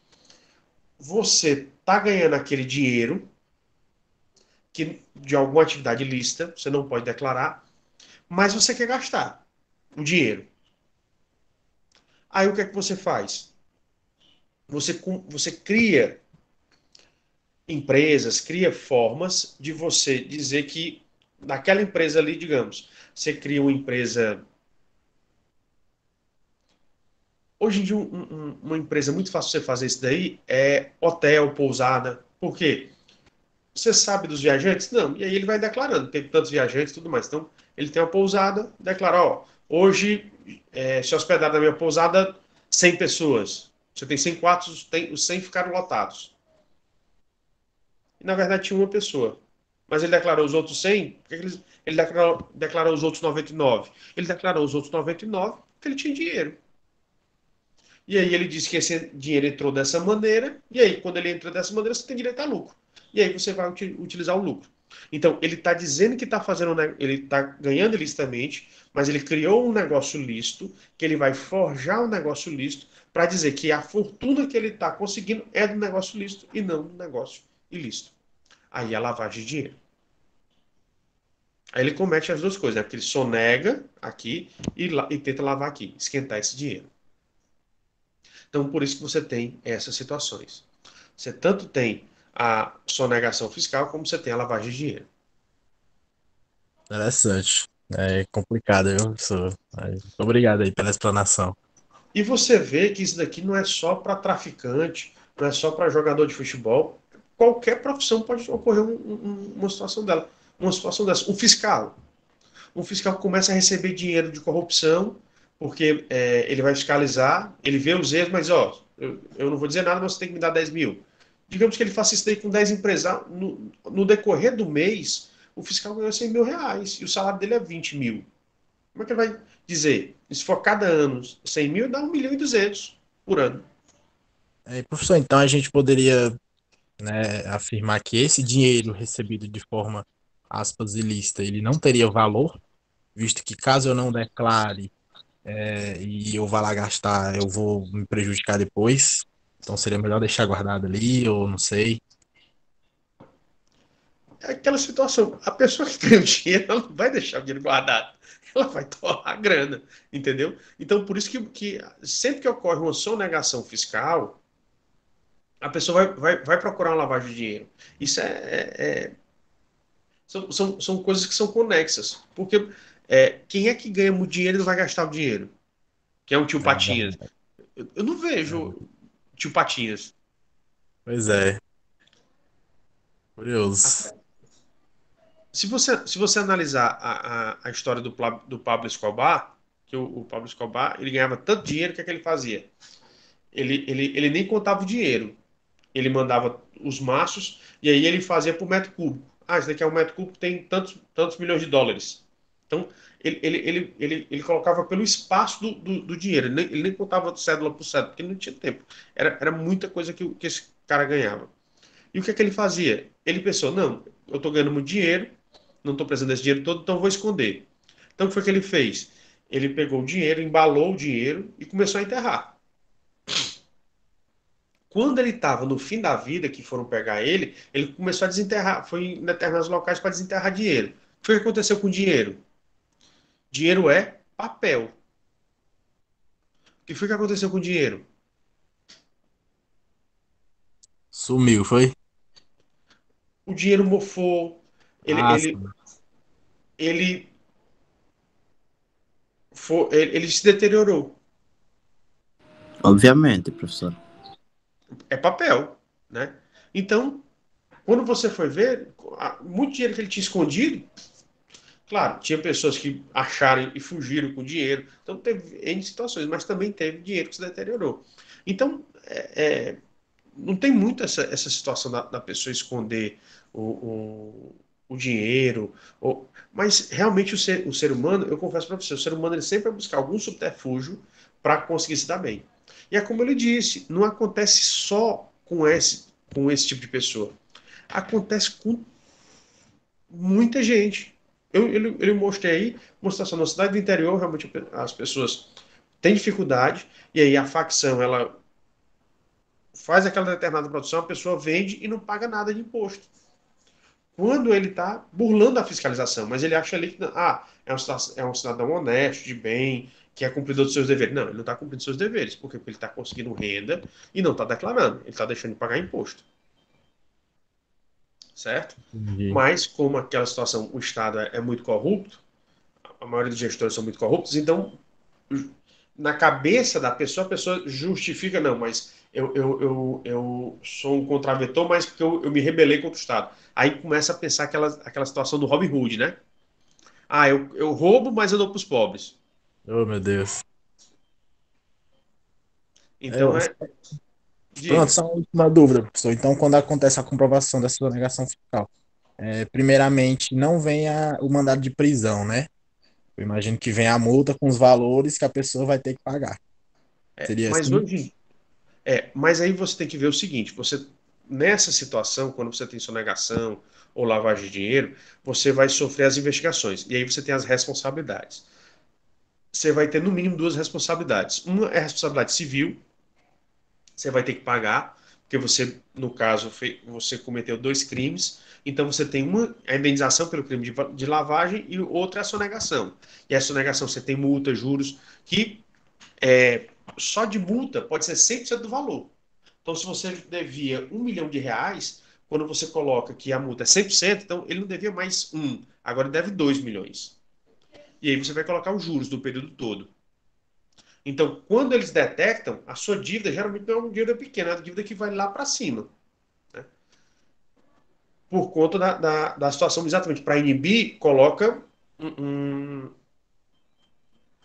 [SPEAKER 1] você está ganhando aquele dinheiro que de alguma atividade ilícita, você não pode declarar, mas você quer gastar o dinheiro. Aí o que é que você faz? Você cria empresas, cria formas de você dizer que naquela empresa ali, digamos, você cria uma empresa. Hoje em dia, uma empresa muito fácil de você fazer isso daí é hotel, pousada. Por quê? Você sabe dos viajantes? Não. E aí ele vai declarando, tem tantos viajantes e tudo mais. Então, ele tem uma pousada, declara, ó, hoje se hospedar na minha pousada 100 pessoas. Você tem 100 quartos, os 100 ficaram lotados. E na verdade tinha uma pessoa. Mas ele declarou os outros 100, porque ele declarou os outros 99. Ele declarou os outros 99 porque ele tinha dinheiro. E aí ele disse que esse dinheiro entrou dessa maneira, e aí quando ele entra dessa maneira, você tem direito a lucro. E aí você vai utilizar o lucro. Então, ele está dizendo que está fazendo, ele está ganhando ilicitamente, mas ele criou um negócio lícito, que ele vai forjar um negócio lícito para dizer que a fortuna que ele está conseguindo é do negócio lícito e não do negócio ilícito. Aí é a lavagem de dinheiro. Aí ele comete as duas coisas, né? Porque ele sonega aqui e tenta lavar aqui, esquentar esse dinheiro. Então, por isso que você tem essas situações. Você tanto tem a sonegação fiscal, como você tem a lavagem de dinheiro.
[SPEAKER 6] Interessante. É complicado, viu, professor? Mas obrigado aí pela explanação.
[SPEAKER 1] E você vê que isso daqui não é só para traficante, não é só para jogador de futebol. Qualquer profissão pode ocorrer uma situação dela. Uma situação dessa. Um fiscal. Um fiscal começa a receber dinheiro de corrupção, porque ele vai fiscalizar, ele vê os erros, mas ó, eu não vou dizer nada, mas você tem que me dar 10 mil. Digamos que ele faça isso daí com 10 empresários. No decorrer do mês, o fiscal ganhou 100 mil reais e o salário dele é 20 mil. Como é que ele vai dizer? Se for cada ano 100 mil, dá 1.200.000 por ano.
[SPEAKER 6] Professor, então a gente poderia, né, afirmar que esse dinheiro recebido de forma, aspas, ilícita, ele não teria valor, visto que caso eu não declare e eu vá lá gastar, eu vou me prejudicar depois. Então seria melhor deixar guardado ali, ou não sei.
[SPEAKER 1] É aquela situação. A pessoa que tem o dinheiro, ela não vai deixar o dinheiro guardado. Ela vai torrar a grana, entendeu? Então, por isso que sempre que ocorre uma sonegação fiscal, a pessoa vai procurar uma lavagem de dinheiro. Isso são coisas que são conexas. Porque quem é que ganha muito dinheiro e não vai gastar o dinheiro? Que é um tio
[SPEAKER 6] É,
[SPEAKER 1] Patinhas. Eu não vejo
[SPEAKER 6] é,
[SPEAKER 1] tio Patinhas.
[SPEAKER 6] pois é, curioso.
[SPEAKER 1] Se você analisar a história do Pablo Escobar, que o Pablo Escobar ele ganhava tanto dinheiro, o que é que ele fazia? Ele nem contava o dinheiro. Ele mandava os maços e aí ele fazia por metro cúbico. Ah, isso daqui é um metro cúbico, tem tantos milhões de dólares. Então, ele colocava pelo espaço do dinheiro, ele nem contava cédula por cédula, porque ele não tinha tempo. Era muita coisa que esse cara ganhava. E o que é que ele fazia? Ele pensou, não, eu estou ganhando muito dinheiro, não estou precisando desse dinheiro todo, então eu vou esconder. Então, o que foi que ele fez? Ele pegou o dinheiro, embalou o dinheiro e começou a enterrar. Quando ele estava no fim da vida, que foram pegar ele começou a desenterrar, foi em determinados locais para desenterrar dinheiro. O que foi que aconteceu com o dinheiro? Dinheiro é papel. O que foi que aconteceu com o dinheiro?
[SPEAKER 6] Sumiu, foi?
[SPEAKER 1] O dinheiro mofou, ele,
[SPEAKER 6] Ah,
[SPEAKER 1] ele, ele, ele se deteriorou.
[SPEAKER 7] Obviamente, professor.
[SPEAKER 1] É papel, né? Então, quando você foi ver, muito dinheiro que ele tinha escondido, claro, tinha pessoas que acharam e fugiram com dinheiro. Então, teve N situações, mas também teve dinheiro que se deteriorou. Então, não tem muito essa situação da pessoa esconder o dinheiro. Mas, realmente, o ser humano, eu confesso para você, o ser humano ele sempre vai buscar algum subterfúgio para conseguir se dar bem. E é como ele disse, não acontece só com esse tipo de pessoa. Acontece com muita gente. Eu mostrei aí uma situação na cidade do interior, realmente as pessoas têm dificuldade, e aí a facção, ela faz aquela determinada produção, a pessoa vende e não paga nada de imposto. Quando ele está burlando a fiscalização, mas ele acha ali que é um cidadão honesto, de bem, que é cumpridor dos seus deveres. Não, ele não está cumprindo seus deveres. Por quê? Porque ele está conseguindo renda e não está declarando. Ele está deixando de pagar imposto. Certo?
[SPEAKER 6] entendi.
[SPEAKER 1] Mas, como aquela situação, o Estado é muito corrupto, a maioria dos gestores são muito corruptos, então, na cabeça da pessoa, a pessoa justifica, não, mas eu sou um contraventor, mas porque eu me rebelei contra o Estado. Aí começa a pensar aquela situação do Robin Hood, né? Ah, eu roubo, mas eu dou para os pobres.
[SPEAKER 6] Oh, meu Deus. É,
[SPEAKER 1] Então,
[SPEAKER 6] pronto,
[SPEAKER 1] diga.
[SPEAKER 6] só uma última dúvida, professor. Então, quando acontece a comprovação dessa sonegação fiscal, primeiramente, não vem o mandado de prisão, né? Eu imagino que vem a multa com os valores que a pessoa vai ter que pagar. Seria
[SPEAKER 1] Mas
[SPEAKER 6] assim?
[SPEAKER 1] hoje, mas aí você tem que ver o seguinte, nessa situação, quando você tem sonegação ou lavagem de dinheiro, você vai sofrer as investigações, e aí você tem as responsabilidades. Você vai ter no mínimo duas responsabilidades. Uma é a responsabilidade civil, você vai ter que pagar, porque você, no caso, você cometeu dois crimes, então você tem uma a indenização pelo crime de lavagem e outra é a sonegação. E a sonegação você tem multa, juros, que só de multa pode ser 100% do valor. Então, se você devia R$ 1 milhão, quando você coloca que a multa é 100%, então ele não devia mais um, agora ele deve 2 milhões. E aí você vai colocar os juros do período todo. Então, quando eles detectam, a sua dívida geralmente não é uma dívida pequena, é uma dívida que vai lá para cima. Né? Por conta da situação, exatamente. Para inibir, coloca um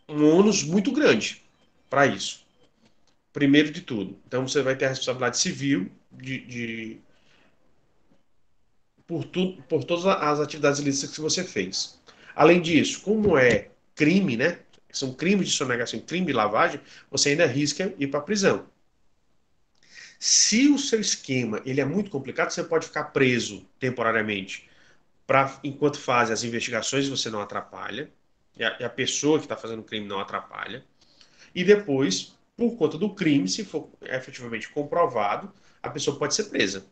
[SPEAKER 1] ônus muito grande para isso. Primeiro de tudo. Então, você vai ter a responsabilidade civil por todas as atividades ilícitas que você fez. Além disso, como é crime, né? São crimes de sonegação, crime de lavagem, você ainda arrisca ir para a prisão. Se o seu esquema ele é muito complicado, você pode ficar preso temporariamente. Enquanto fazem as investigações, você não atrapalha. E a pessoa que está fazendo o crime não atrapalha. E depois, por conta do crime, se for efetivamente comprovado, a pessoa pode ser presa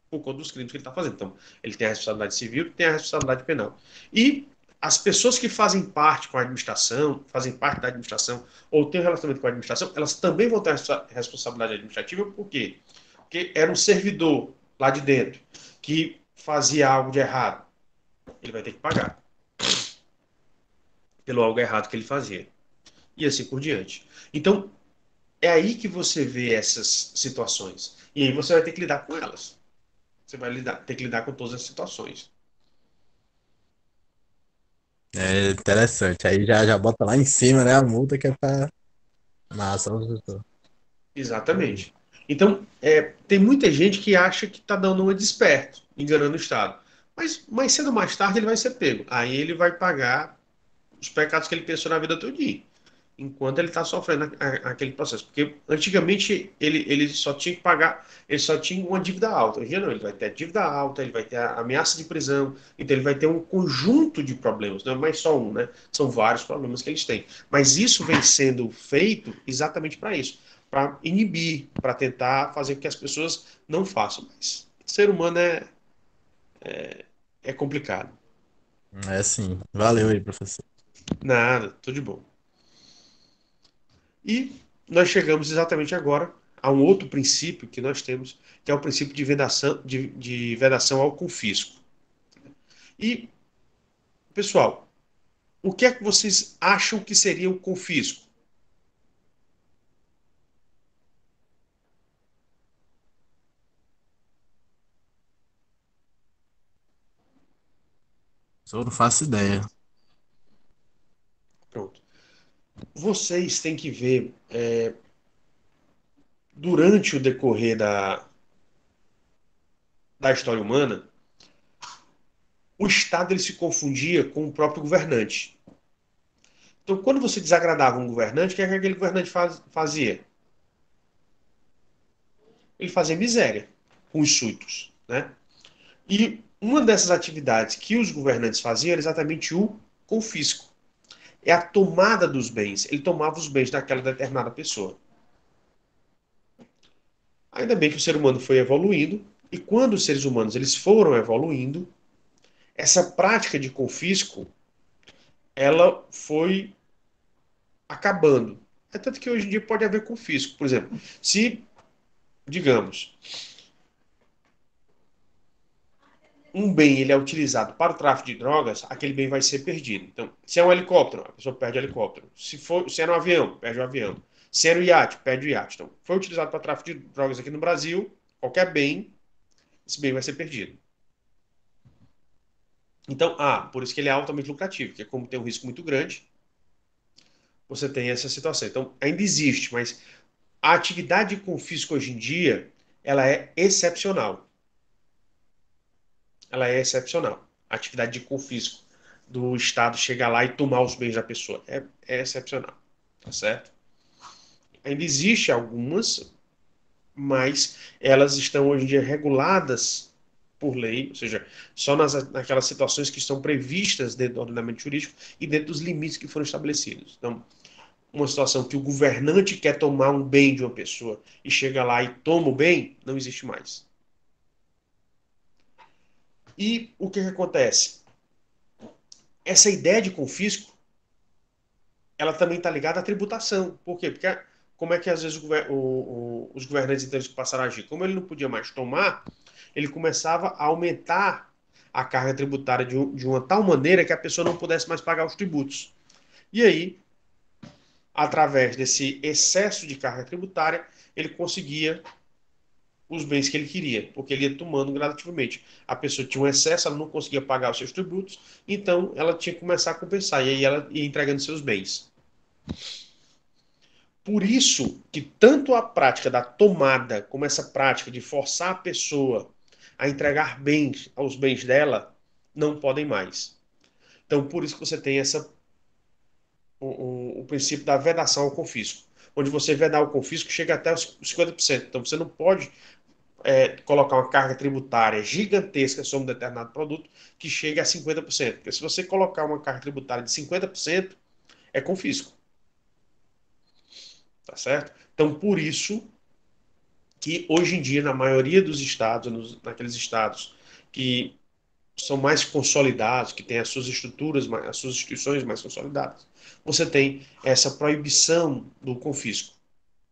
[SPEAKER 1] por conta dos crimes que ele está fazendo. Então, ele tem a responsabilidade civil e tem a responsabilidade penal. E as pessoas que fazem parte com a administração, fazem parte da administração, ou têm um relacionamento com a administração, elas também vão ter a responsabilidade administrativa, por quê? Porque era um servidor lá de dentro que fazia algo de errado. Ele vai ter que pagar pelo algo errado que ele fazia. E assim por diante. Então, é aí que você vê essas situações. E aí você vai ter que lidar com elas. Você vai ter que lidar com todas as situações.
[SPEAKER 6] É interessante. Aí já bota lá em cima, né? A multa que é pra massa, professor.
[SPEAKER 1] Exatamente. Então, tem muita gente que acha que está dando uma de esperto, enganando o Estado. Mas mais cedo ou mais tarde ele vai ser pego. Aí ele vai pagar os pecados que ele pensou na vida todinha, enquanto ele está sofrendo aquele processo. Porque antigamente ele só tinha que pagar, ele só tinha uma dívida alta. Hoje não, ele vai ter dívida alta, ele vai ter a ameaça de prisão, então ele vai ter um conjunto de problemas, não é mais só um, né? São vários problemas que eles têm. Mas isso vem sendo feito exatamente para isso, para inibir, para tentar fazer com que as pessoas não façam. Mas o ser humano é complicado.
[SPEAKER 6] É sim. Valeu aí, professor.
[SPEAKER 1] Nada, tudo de bom. E nós chegamos exatamente agora a um outro princípio que nós temos, que é o princípio de vedação ao confisco. E, pessoal, o que é que vocês acham que seria o confisco?
[SPEAKER 6] Eu não faço ideia.
[SPEAKER 1] Pronto. Vocês têm que ver, durante o decorrer da história humana, o Estado ele se confundia com o próprio governante. Então, quando você desagradava um governante, o que é que aquele governante fazia? Ele fazia miséria com os súditos, né? E uma dessas atividades que os governantes faziam era exatamente o confisco. É a tomada dos bens. Ele tomava os bens daquela determinada pessoa. Ainda bem que o ser humano foi evoluindo, e quando os seres humanos eles foram evoluindo, essa prática de confisco, ela foi acabando. É tanto que hoje em dia pode haver confisco. Por exemplo, se, digamos, um bem ele é utilizado para o tráfico de drogas, aquele bem vai ser perdido. Então, se é um helicóptero, a pessoa perde o helicóptero. Se era um avião, perde o avião. Se era um iate, perde o iate. Então, foi utilizado para tráfico de drogas aqui no Brasil, qualquer bem, esse bem vai ser perdido. Então, por isso que ele é altamente lucrativo, porque como tem um risco muito grande, você tem essa situação. Então, ainda existe, mas a atividade de confisco hoje em dia, ela é excepcional. Ela é excepcional. A atividade de confisco do Estado chegar lá e tomar os bens da pessoa é excepcional, tá certo? Ainda existe algumas, mas elas estão hoje em dia reguladas por lei, ou seja, só naquelas situações que estão previstas dentro do ordenamento jurídico e dentro dos limites que foram estabelecidos. Então, uma situação que o governante quer tomar um bem de uma pessoa e chega lá e toma o bem, não existe mais. E o que acontece? Essa ideia de confisco, ela também está ligada à tributação. Por quê? Porque como é que às vezes os governantes então, passaram a agir? Como ele não podia mais tomar, ele começava a aumentar a carga tributária de uma tal maneira que a pessoa não pudesse mais pagar os tributos. E aí, através desse excesso de carga tributária, ele conseguia os bens que ele queria, porque ele ia tomando gradativamente. A pessoa tinha um excesso, ela não conseguia pagar os seus tributos, então ela tinha que começar a compensar, e aí ela ia entregando seus bens. Por isso que tanto a prática da tomada, como essa prática de forçar a pessoa a entregar bens aos bens dela, não podem mais. Então, por isso que você tem o princípio da vedação ao confisco, onde você vedar o confisco chega até os 50%. Então, você não pode colocar uma carga tributária gigantesca sobre um determinado produto que chegue a 50%. Porque se você colocar uma carga tributária de 50%, é confisco. Tá certo? Então, por isso que hoje em dia, na maioria dos estados, naqueles estados que são mais consolidados, que têm as suas estruturas, as suas instituições mais consolidadas, você tem essa proibição do confisco.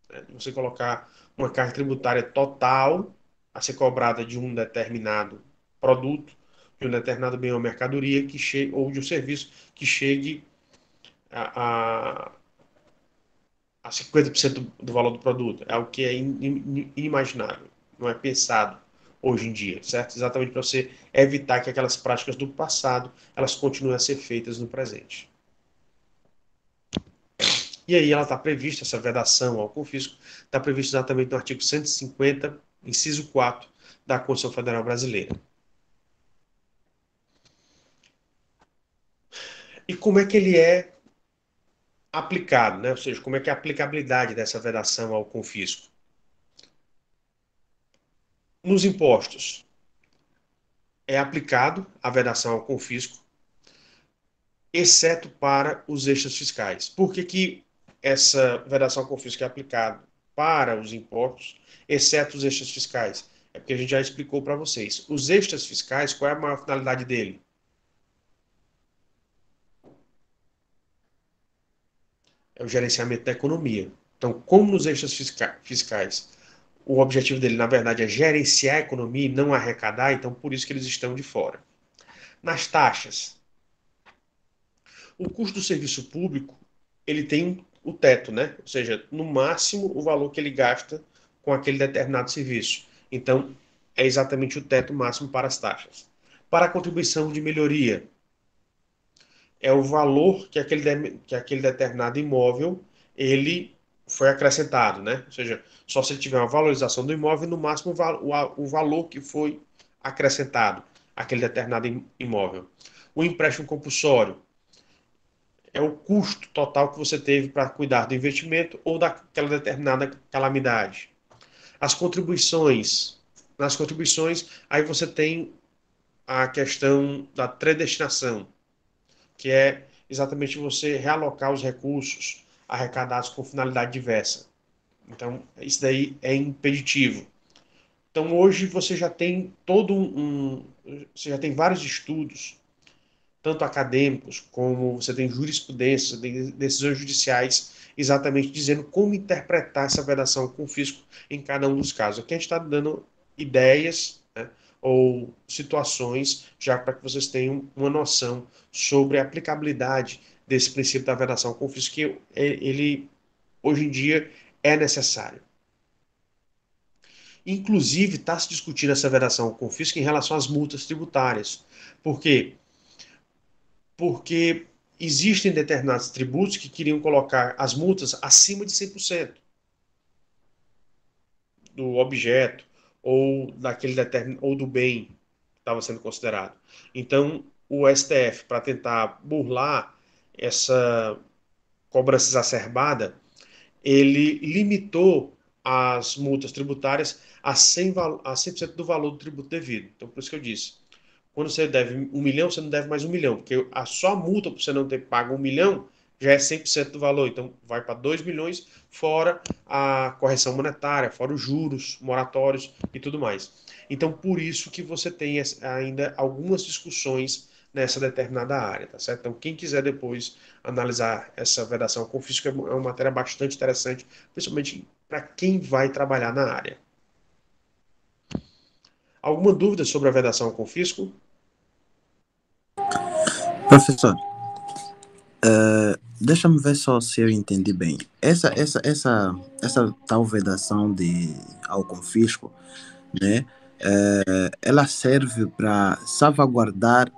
[SPEAKER 1] Né? De você colocar uma carga tributária total a ser cobrada de um determinado produto, de um determinado bem ou mercadoria, ou de um serviço que chegue a 50% do valor do produto. É algo que é inimaginável, não é pensado hoje em dia, certo? Exatamente para você evitar que aquelas práticas do passado elas continuem a ser feitas no presente. E aí ela está prevista, essa vedação ao confisco, está prevista exatamente no artigo 150, inciso 4, da Constituição Federal Brasileira. E como é que ele é aplicado, né? Ou seja, como é que é a aplicabilidade dessa vedação ao confisco? Nos impostos, é aplicado a vedação ao confisco, exceto para os extras fiscais. Por que que essa vedação ao confisco é aplicada para os impostos, exceto os extras fiscais? É porque a gente já explicou para vocês. Os extras fiscais, qual é a maior finalidade dele? É o gerenciamento da economia. Então, como nos extras fiscais, o objetivo dele, na verdade, é gerenciar a economia e não arrecadar, então por isso que eles estão de fora. Nas taxas, o custo do serviço público, ele tem o teto, né? Ou seja, no máximo o valor que ele gasta com aquele determinado serviço. Então, é exatamente o teto máximo para as taxas. Para a contribuição de melhoria, é o valor que aquele determinado imóvel ele foi acrescentado, né? Ou seja, só se ele tiver uma valorização do imóvel, no máximo o valor que foi acrescentado àquele determinado imóvel. O empréstimo compulsório é o custo total que você teve para cuidar do investimento ou daquela determinada calamidade. As contribuições, nas contribuições, aí você tem a questão da predestinação, que é exatamente você realocar os recursos arrecadados com finalidade diversa. Então, isso daí é impeditivo. Então, hoje você já tem você já tem vários estudos, tanto acadêmicos como você tem jurisprudência, decisões judiciais, exatamente dizendo como interpretar essa vedação com fisco em cada um dos casos. Aqui a gente está dando ideias, né, ou situações, já para que vocês tenham uma noção sobre a aplicabilidade desse princípio da vedação com fisco, que ele, hoje em dia, é necessário. Inclusive, está se discutindo essa vedação com fisco em relação às multas tributárias. Por quê? Porque existem determinados tributos que queriam colocar as multas acima de 100% do objeto ou ou do bem que estava sendo considerado. Então, o STF, para tentar burlar essa cobrança exacerbada, ele limitou as multas tributárias a 100% do valor do tributo devido. Então, por isso que eu disse, quando você deve 1 milhão, você não deve mais 1 milhão, porque só a multa por você não ter pago 1 milhão já é 100% do valor. Então, vai para 2 milhões, fora a correção monetária, fora os juros, moratórios e tudo mais. Então, por isso que você tem ainda algumas discussões nessa determinada área, tá certo? Então, quem quiser depois analisar essa vedação com fisco é uma matéria bastante interessante, principalmente para quem vai trabalhar na área. Alguma dúvida sobre a vedação com fisco?
[SPEAKER 7] Professor, deixa-me ver só se eu entendi bem. Essa tal vedação ao confisco, né? Ela serve para salvaguardar,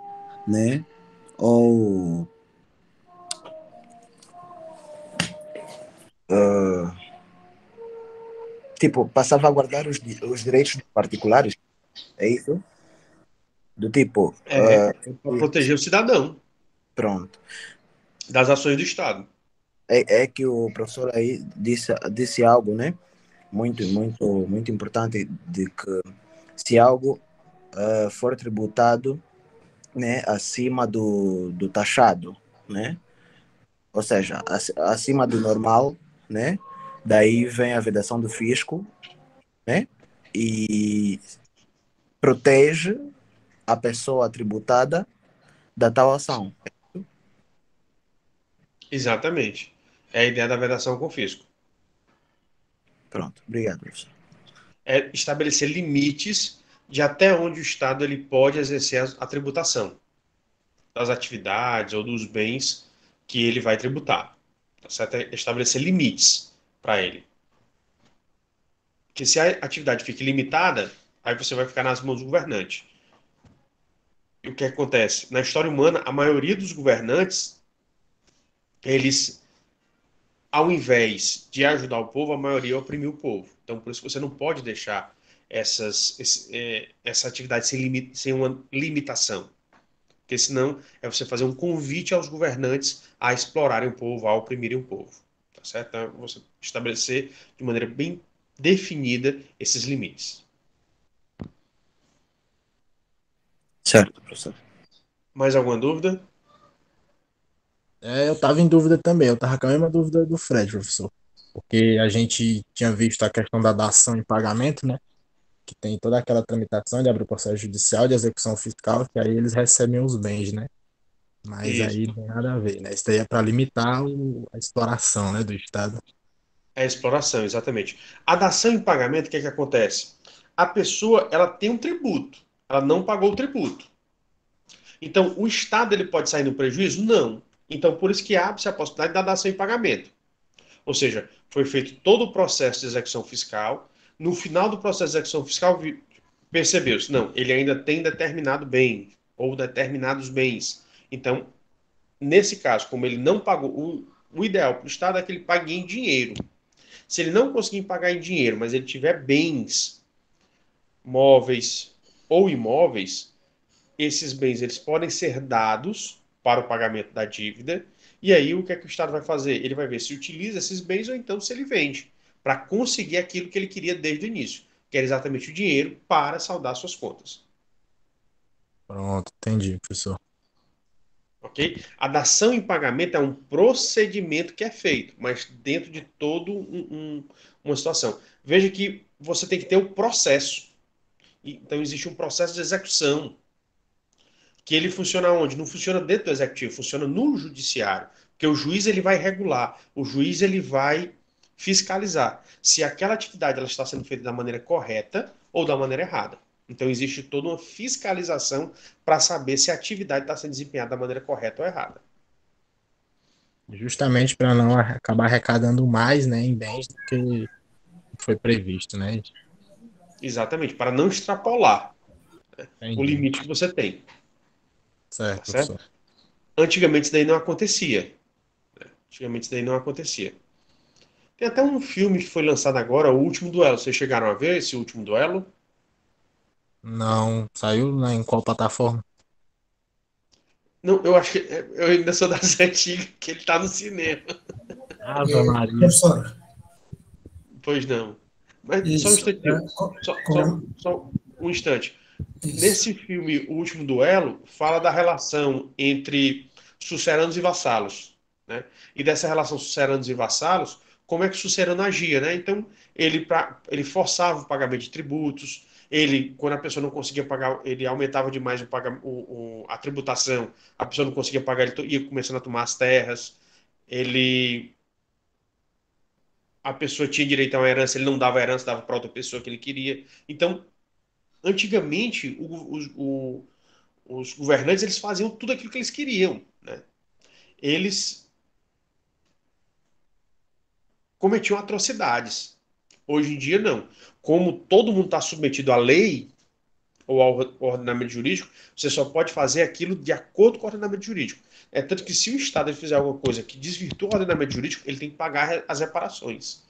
[SPEAKER 7] né? Ou tipo, para salvaguardar os direitos dos particulares, é isso? Do tipo,
[SPEAKER 1] Para proteger o cidadão
[SPEAKER 7] pronto.
[SPEAKER 1] das ações do Estado.
[SPEAKER 7] É que o professor aí disse algo, né? Muito, muito, muito importante, de que se algo for tributado, né, acima do taxado, né? Ou seja, acima do normal, né? Daí vem a vedação do fisco, né? E protege a pessoa tributada da tal ação.
[SPEAKER 1] Exatamente. É a ideia da vedação com fisco.
[SPEAKER 7] Pronto, obrigado, professor.
[SPEAKER 1] É estabelecer limites de até onde o Estado ele pode exercer a tributação das atividades ou dos bens que ele vai tributar. Tá certo? É estabelecer limites para ele. Porque se a atividade fica limitada, aí você vai ficar nas mãos do governante. E o que acontece? Na história humana, a maioria dos governantes, eles, ao invés de ajudar o povo, a maioria oprimiu o povo. Então, por isso que você não pode deixar essa atividade sem uma limitação. Porque porque senão é você fazer um convite aos governantes a explorarem o povo, a oprimirem o povo, tá certo? Então, você estabelecer de maneira bem definida esses limites.
[SPEAKER 7] Certo, professor.
[SPEAKER 1] Mais alguma dúvida?
[SPEAKER 6] Eu tava em dúvida também, eu tava com a mesma dúvida do Fred, professor. Porque a gente tinha visto a questão da dação em pagamento, né? Que tem toda aquela tramitação de abrir o processo judicial de execução fiscal, que aí eles recebem os bens, né? Mas
[SPEAKER 1] Isso.
[SPEAKER 6] aí não tem nada a ver, né? Isso daí é para limitar a exploração, né, do Estado.
[SPEAKER 1] É a exploração, exatamente. A dação em pagamento, o que é que acontece? A pessoa, ela tem um tributo, ela não pagou o tributo. Então, o Estado ele pode sair no prejuízo? Não. Então, por isso que abre-se a possibilidade da dação em pagamento. Ou seja, foi feito todo o processo de execução fiscal. No final do processo de execução fiscal, percebeu-se, não, ele ainda tem determinado bem ou determinados bens. Então, nesse caso, como ele não pagou, o ideal para o Estado é que ele pague em dinheiro. Se ele não conseguir pagar em dinheiro, mas ele tiver bens móveis ou imóveis, esses bens eles podem ser dados para o pagamento da dívida. E aí o que é que o Estado vai fazer? Ele vai ver se utiliza esses bens ou então se ele vende, para conseguir aquilo que ele queria desde o início, que era exatamente o dinheiro para saldar suas contas.
[SPEAKER 6] Pronto, entendi, professor.
[SPEAKER 1] Ok? A dação em pagamento é um procedimento que é feito, mas dentro de todo uma situação. Veja que você tem que ter o processo. Então existe um processo de execução que ele funciona onde? Não funciona dentro do executivo, funciona no judiciário, porque o juiz ele vai regular, o juiz ele vai fiscalizar se aquela atividade ela está sendo feita da maneira correta ou da maneira errada. Então existe toda uma fiscalização para saber se a atividade está sendo desempenhada da maneira correta ou errada.
[SPEAKER 6] Justamente para não acabar arrecadando mais, né, em bens do que foi previsto, né?
[SPEAKER 1] Exatamente, para não extrapolar o
[SPEAKER 6] Entendi.
[SPEAKER 1] limite que você tem.
[SPEAKER 6] Certo,
[SPEAKER 1] Tá certo?
[SPEAKER 6] professor.
[SPEAKER 1] Antigamente isso daí não acontecia. Antigamente isso daí não acontecia. Tem até um filme que foi lançado agora, O Último Duelo. Vocês chegaram a ver esse Último Duelo?
[SPEAKER 6] Não saiu, né, em qual plataforma?
[SPEAKER 1] Não, eu acho que eu ainda sou das antigas, que ele tá no cinema.
[SPEAKER 6] Ave Maria.
[SPEAKER 8] Professor,
[SPEAKER 1] Pois não. Mas só um
[SPEAKER 8] isso.
[SPEAKER 1] instantinho. Só um instante. Nesse filme, O Último Duelo, fala da relação entre suceranos e vassalos, né? E dessa relação suceranos e vassalos, como é que o sucerano agia, né? Então, ele forçava o pagamento de tributos, ele, quando a pessoa não conseguia pagar, ele aumentava demais a tributação, a pessoa não conseguia pagar, ele ia começando a tomar as terras, ele, a pessoa tinha direito a uma herança, ele não dava a herança, dava para outra pessoa que ele queria. Então, antigamente, os governantes eles faziam tudo aquilo que eles queriam, né? Eles cometiam atrocidades. Hoje em dia, não. Como todo mundo está submetido à lei ou ao ordenamento jurídico, você só pode fazer aquilo de acordo com o ordenamento jurídico. É tanto que se o Estado ele fizer alguma coisa que desvirtua o ordenamento jurídico, ele tem que pagar as reparações.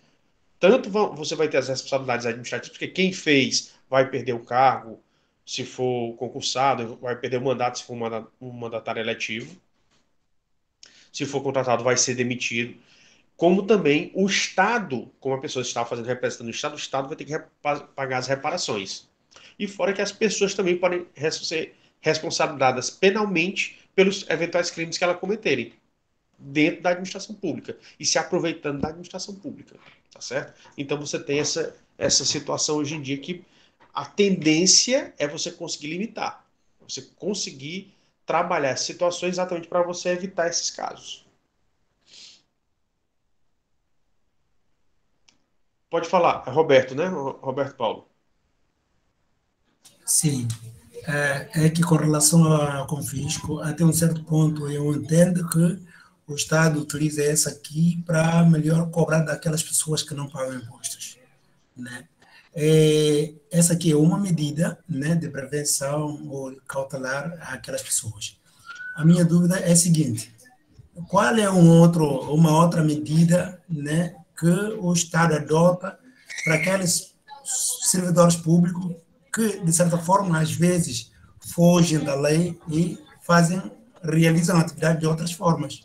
[SPEAKER 1] Tanto você vai ter as responsabilidades administrativas, porque quem fez vai perder o cargo, se for concursado, vai perder o mandato se for um mandatário eletivo. Se for contratado, vai ser demitido. Como também o Estado, como a pessoa está fazendo representando o Estado vai ter que pagar as reparações. E fora que as pessoas também podem ser responsabilizadas penalmente pelos eventuais crimes que elas cometerem dentro da administração pública e se aproveitando da administração pública, tá certo? Então você tem essa situação hoje em dia que a tendência é você conseguir limitar, você conseguir trabalhar situações exatamente para você evitar esses casos. Pode falar, é Roberto, né? Roberto Paulo.
[SPEAKER 8] Sim. É que com relação ao confisco, até um certo ponto eu entendo que o Estado utiliza essa aqui para melhor cobrar daquelas pessoas que não pagam impostos, né? Essa aqui é uma medida, né, de prevenção ou cautelar àquelas pessoas. A minha dúvida é a seguinte: qual é uma outra medida, né, que o Estado adota para aqueles servidores públicos que, de certa forma, às vezes fogem da lei e realizam atividade de outras formas.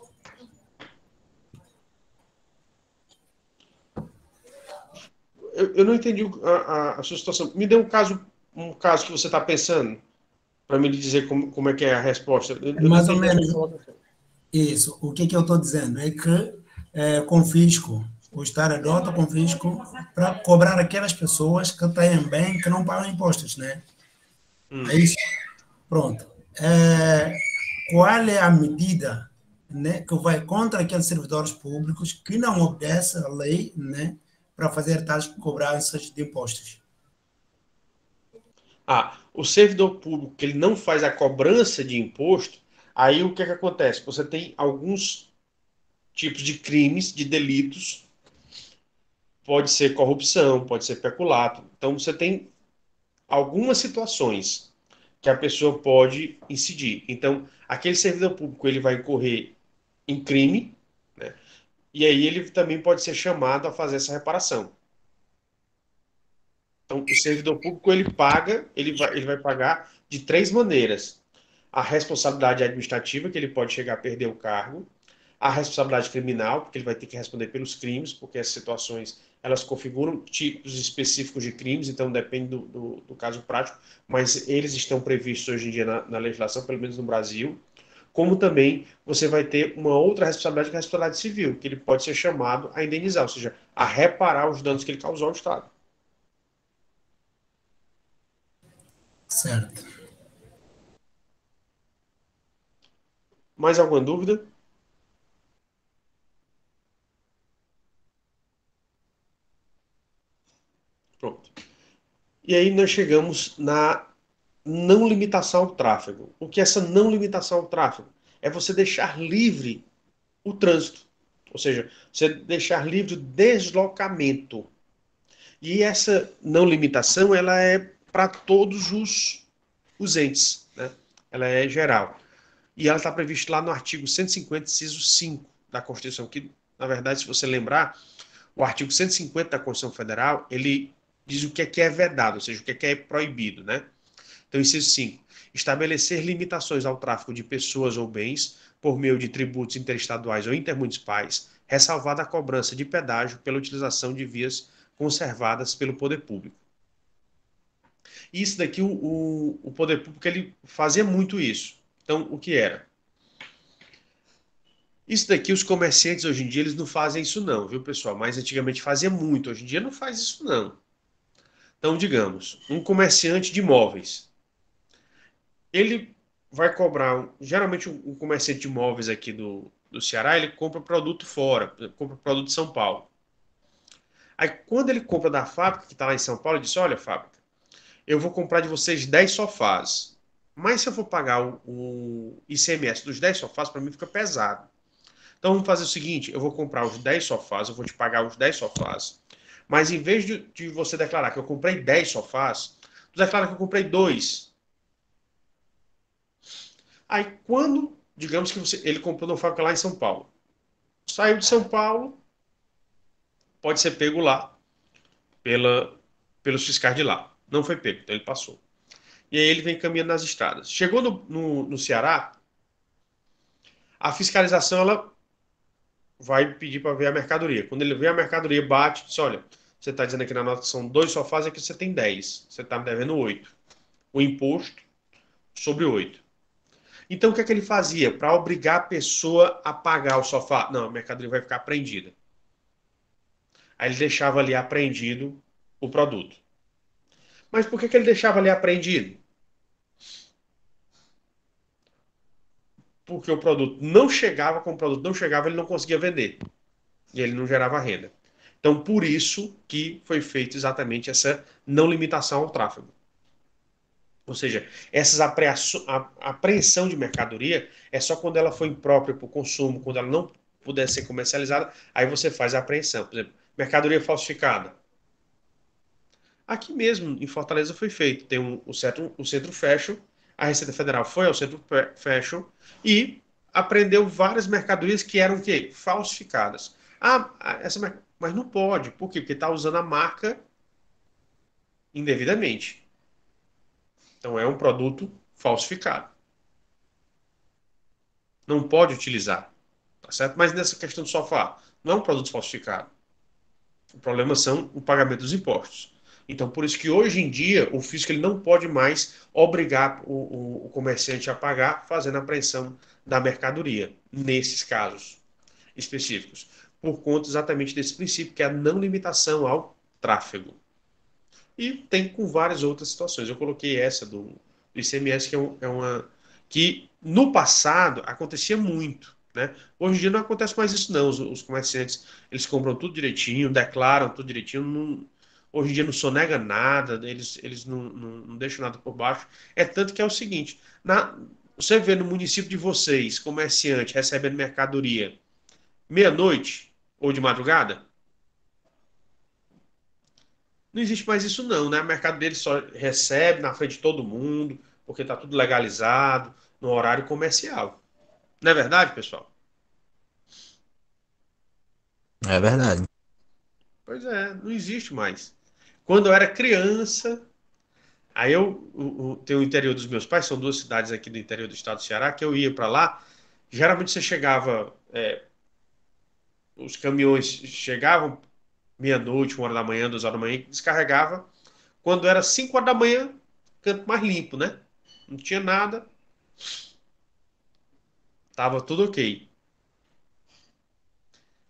[SPEAKER 1] Eu não entendi a sua situação. Me dê um caso que você está pensando, para me dizer como é que é a resposta. Eu não
[SPEAKER 8] Mais ou
[SPEAKER 1] entendi a sua
[SPEAKER 8] menos
[SPEAKER 1] colocação.
[SPEAKER 8] isso. O que eu estou dizendo é que confisco, o Estado adota o confisco para cobrar aquelas pessoas que têm bem, que não pagam impostos, né? É isso. Pronto. Qual é a medida, né, que vai contra aqueles servidores públicos que não obedecem à lei, né, para fazer tais cobranças de impostos?
[SPEAKER 1] O servidor público que ele não faz a cobrança de imposto, aí o que acontece? Você tem alguns tipos de crimes, de delitos, pode ser corrupção, pode ser peculato. Então você tem algumas situações que a pessoa pode incidir. Então, aquele servidor público ele vai incorrer em crime, né? E aí ele também pode ser chamado a fazer essa reparação. Então, o servidor público ele vai pagar de três maneiras: a responsabilidade administrativa, que ele pode chegar a perder o cargo; a responsabilidade criminal, porque ele vai ter que responder pelos crimes, porque essas situações elas configuram tipos específicos de crimes, então depende do caso prático, mas eles estão previstos hoje em dia na legislação, pelo menos no Brasil. Como também você vai ter uma outra responsabilidade, que é a responsabilidade civil, que ele pode ser chamado a indenizar, ou seja, a reparar os danos que ele causou ao Estado.
[SPEAKER 8] Certo.
[SPEAKER 1] Mais alguma dúvida? Pronto. E aí nós chegamos na não limitação ao tráfego. O que é essa não limitação ao tráfego? É você deixar livre o trânsito. Ou seja, você deixar livre o deslocamento. E essa não limitação, ela é para todos os entes, né? Ela é geral. E ela está prevista lá no artigo 150, inciso 5 da Constituição, que, na verdade, se você lembrar, o artigo 150 da Constituição Federal, ele diz o que é vedado, ou seja, o que é proibido, né? Então, inciso 5. Estabelecer limitações ao tráfico de pessoas ou bens por meio de tributos interestaduais ou intermunicipais, ressalvada a cobrança de pedágio pela utilização de vias conservadas pelo poder público. E isso daqui, o poder público, ele fazia muito isso. Então, o que era? Isso daqui, os comerciantes hoje em dia, eles não fazem isso não, viu, pessoal? Mas antigamente fazia muito, hoje em dia não faz isso não. Então, digamos, um comerciante de imóveis, ele vai cobrar, geralmente um comerciante de imóveis aqui do Ceará, ele compra produto fora, compra produto de São Paulo. Aí, quando ele compra da fábrica, que está lá em São Paulo, ele diz: olha, fábrica, eu vou comprar de vocês 10 sofás. Mas se eu for pagar o ICMS dos 10 sofás, para mim fica pesado. Então vamos fazer o seguinte: eu vou comprar os 10 sofás, eu vou te pagar os 10 sofás, mas em vez de você declarar que eu comprei 10 sofás, tu declara que eu comprei 2. Aí quando, digamos que ele comprou no fábrica lá em São Paulo, saiu de São Paulo, pode ser pego lá pelos fiscais de lá. Não foi pego, então ele passou. E aí ele vem caminhando nas estradas. Chegou no Ceará, a fiscalização ela vai pedir para ver a mercadoria. Quando ele vê a mercadoria, bate, diz: olha, você está dizendo aqui na nota que são 2 sofás, aqui você tem 10. Você está me devendo 8. O imposto sobre 8. Então o que é que ele fazia? Para obrigar a pessoa a pagar o sofá? Não, a mercadoria vai ficar apreendida. Aí ele deixava ali apreendido o produto. Mas por que ele deixava ali apreendido? Porque o produto não chegava, como o produto não chegava, ele não conseguia vender. E ele não gerava renda. Então, por isso que foi feita exatamente essa não limitação ao tráfego. Ou seja, essa apreensão de mercadoria é só quando ela foi imprópria para o consumo, quando ela não puder ser comercializada, aí você faz a apreensão. Por exemplo, mercadoria falsificada. Aqui mesmo, em Fortaleza, foi feito. Tem o Centro Fashion, a Receita Federal foi ao Centro Fashion e apreendeu várias mercadorias que eram o quê? Falsificadas. Mas não pode. Por quê? Porque está usando a marca indevidamente. Então é um produto falsificado. não pode utilizar, tá certo? Mas nessa questão do sofá, não é um produto falsificado. O problema são o pagamento dos impostos. Então, por isso que hoje em dia o fisco ele não pode mais obrigar o comerciante a pagar fazendo a apreensão da mercadoria, nesses casos específicos, por conta exatamente desse princípio, que é a não limitação ao tráfego. E tem com várias outras situações. Eu coloquei essa do ICMS, que é uma que no passado acontecia muito, né? Hoje em dia não acontece mais isso não. Os comerciantes, eles compram tudo direitinho, declaram tudo direitinho, hoje em dia não sonega nada, eles não deixam nada por baixo. É tanto que é o seguinte, você vê no município de vocês, comerciante recebendo mercadoria meia-noite ou de madrugada, não existe mais isso não, né? O mercado dele só recebe na frente de todo mundo, porque está tudo legalizado, no horário comercial. Não é verdade, pessoal?
[SPEAKER 6] É verdade.
[SPEAKER 1] Pois é, não existe mais. Quando eu era criança, aí eu tenho o interior dos meus pais, são duas cidades aqui do interior do estado do Ceará, que eu ia para lá, geralmente você chegava, os caminhões chegavam meia-noite, 1 hora da manhã, 2 horas da manhã, descarregava. Quando era 5 horas da manhã, canto mais limpo, né? Não tinha nada, tava tudo ok.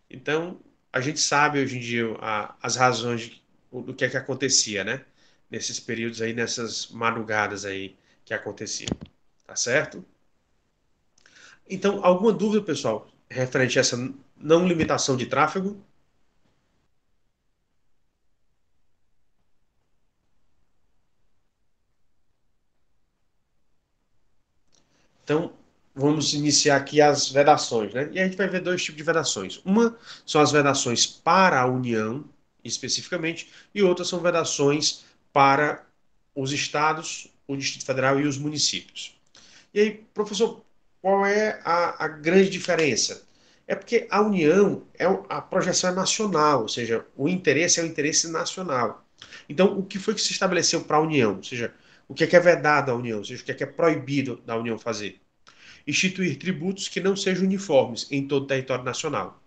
[SPEAKER 1] Então, a gente sabe hoje em dia as razões do que é que acontecia, né? Nesses períodos aí, nessas madrugadas aí que aconteciam. Tá certo? Então, alguma dúvida, pessoal, referente a essa não limitação de tráfego? Então, vamos iniciar aqui as vedações, né? E a gente vai ver dois tipos de vedações. Uma são as vedações para a União, especificamente, e outras são vedações para os estados, o Distrito Federal e os municípios. E aí, professor, qual é a grande diferença? É porque a União, a projeção é nacional, ou seja, o interesse é o interesse nacional. Então, o que foi que se estabeleceu para a União? Ou seja, o que é vedado à União? Ou seja, o que é proibido da União fazer? Instituir tributos que não sejam uniformes em todo o território nacional.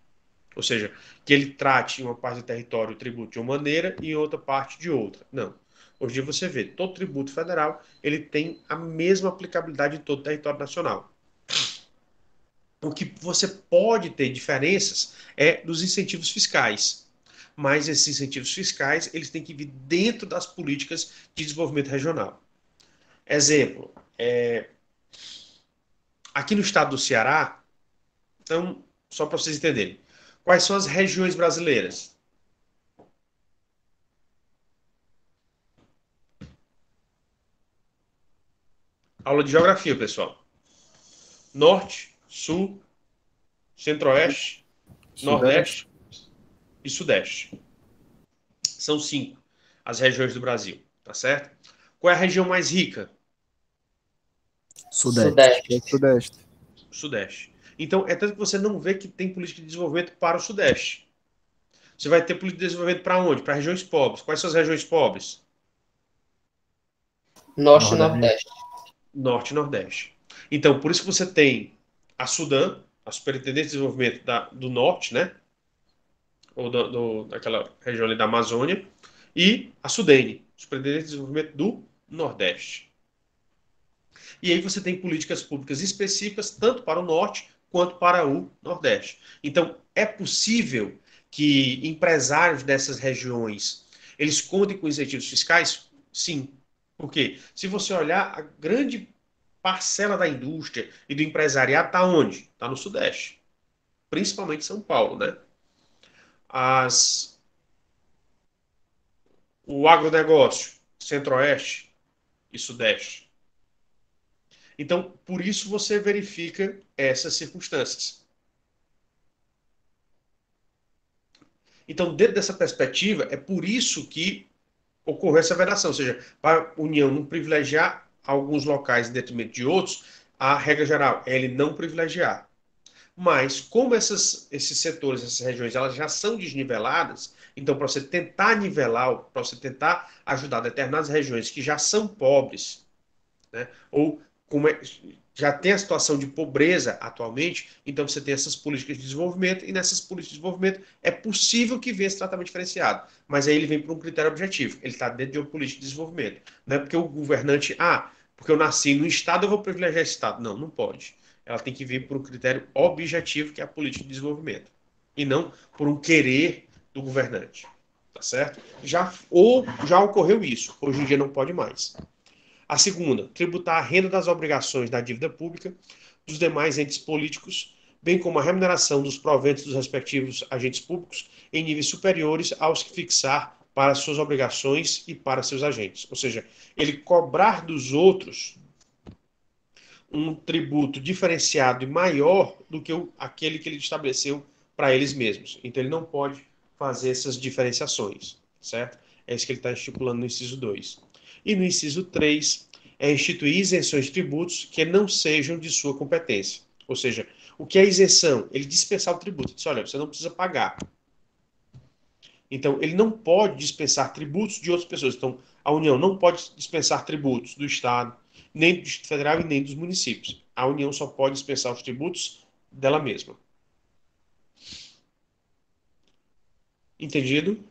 [SPEAKER 1] Ou seja, que ele trate em uma parte do território o tributo de uma maneira e em outra parte de outra. Não. Hoje em dia você vê, todo tributo federal ele tem a mesma aplicabilidade em todo o território nacional. O que você pode ter diferenças é dos incentivos fiscais. Mas esses incentivos fiscais eles têm que vir dentro das políticas de desenvolvimento regional. Exemplo, aqui no estado do Ceará, então, só para vocês entenderem, quais são as regiões brasileiras? Aula de geografia, pessoal. Norte, Sul, Centro-Oeste, Nordeste e Sudeste. São 5 as regiões do Brasil, tá certo? Qual é a região mais rica?
[SPEAKER 3] Sudeste.
[SPEAKER 1] Sudeste. Então, é tanto que você não vê que tem política de desenvolvimento para o Sudeste. Você vai ter política de desenvolvimento para onde? Para regiões pobres. Quais são as regiões pobres?
[SPEAKER 9] Norte e Nordeste.
[SPEAKER 1] Norte e Nordeste. Então, por isso que você tem a Sudã, a Superintendência de Desenvolvimento do Norte, né? Ou daquela região ali da Amazônia, e a Sudene, Superintendência de Desenvolvimento do Nordeste. E aí você tem políticas públicas específicas tanto para o Norte quanto para o Nordeste. Então, é possível que empresários dessas regiões eles contem com incentivos fiscais? Sim. Por quê? Se você olhar, a grande parcela da indústria e do empresariado está onde? Está no Sudeste. Principalmente São Paulo, né? O agronegócio, Centro-Oeste e Sudeste. Então, por isso você verifica essas circunstâncias. Então, dentro dessa perspectiva, é por isso que ocorreu essa vedação, ou seja, para a União não privilegiar alguns locais em detrimento de outros, a regra geral é ele não privilegiar. Mas, como esses setores, essas regiões, elas já são desniveladas, então, para você tentar nivelar, para você tentar ajudar determinadas regiões que já são pobres, né, ou já tem a situação de pobreza atualmente, então você tem essas políticas de desenvolvimento, e nessas políticas de desenvolvimento é possível que venha esse tratamento diferenciado, mas aí ele vem por um critério objetivo, ele está dentro de uma política de desenvolvimento. Não é porque o governante, porque eu nasci no Estado, eu vou privilegiar esse Estado. Não, não pode. Ela tem que vir por um critério objetivo, que é a política de desenvolvimento, e não por um querer do governante. Tá certo? Já ocorreu isso, hoje em dia não pode mais. A segunda, tributar a renda das obrigações da dívida pública dos demais entes políticos, bem como a remuneração dos proventos dos respectivos agentes públicos em níveis superiores aos que fixar para suas obrigações e para seus agentes. Ou seja, ele cobrar dos outros um tributo diferenciado e maior do que aquele que ele estabeleceu para eles mesmos. Então ele não pode fazer essas diferenciações, certo? É isso que ele está estipulando no inciso 2. E no inciso 3, é instituir isenções de tributos que não sejam de sua competência. Ou seja, o que é isenção? Ele dispensar o tributo. Ele diz, olha, você não precisa pagar. Então, ele não pode dispensar tributos de outras pessoas. Então, a União não pode dispensar tributos do Estado, nem do Distrito Federal e nem dos municípios. A União só pode dispensar os tributos dela mesma. Entendido?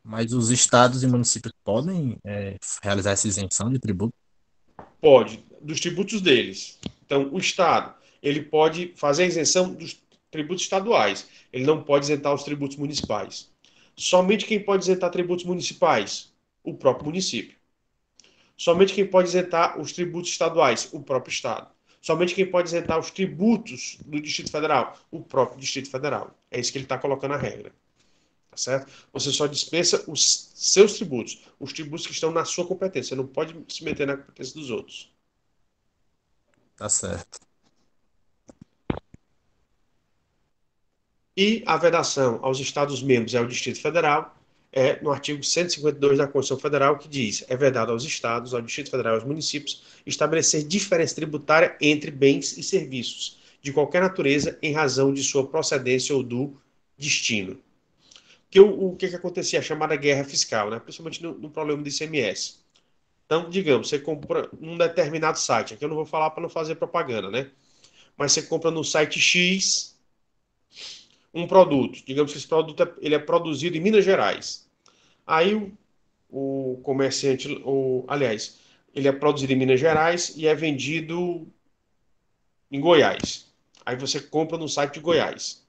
[SPEAKER 6] Mas os estados e municípios podem realizar essa isenção de tributo?
[SPEAKER 1] Pode, dos tributos deles. Então, o Estado, ele pode fazer a isenção dos tributos estaduais. Ele não pode isentar os tributos municipais. Somente quem pode isentar tributos municipais? O próprio município. Somente quem pode isentar os tributos estaduais? O próprio Estado. Somente quem pode isentar os tributos do Distrito Federal? O próprio Distrito Federal. É isso que ele está colocando a regra. Tá certo? Você só dispensa os seus tributos, os tributos que estão na sua competência. Você não pode se meter na competência dos outros.
[SPEAKER 6] Tá certo.
[SPEAKER 1] E a vedação aos Estados-membros e ao Distrito Federal é no artigo 152 da Constituição Federal, que diz: é vedado aos Estados, ao Distrito Federal e aos municípios estabelecer diferença tributária entre bens e serviços de qualquer natureza em razão de sua procedência ou do destino. O que acontecia? A chamada guerra fiscal, né? Principalmente no problema do ICMS. Então, digamos, você compra num determinado site, aqui eu não vou falar para não fazer propaganda, né? Mas você compra no site X um produto. Digamos que esse produto ele é produzido em Minas Gerais. Aí o comerciante, aliás, ele é produzido em Minas Gerais e é vendido em Goiás. Aí você compra no site de Goiás.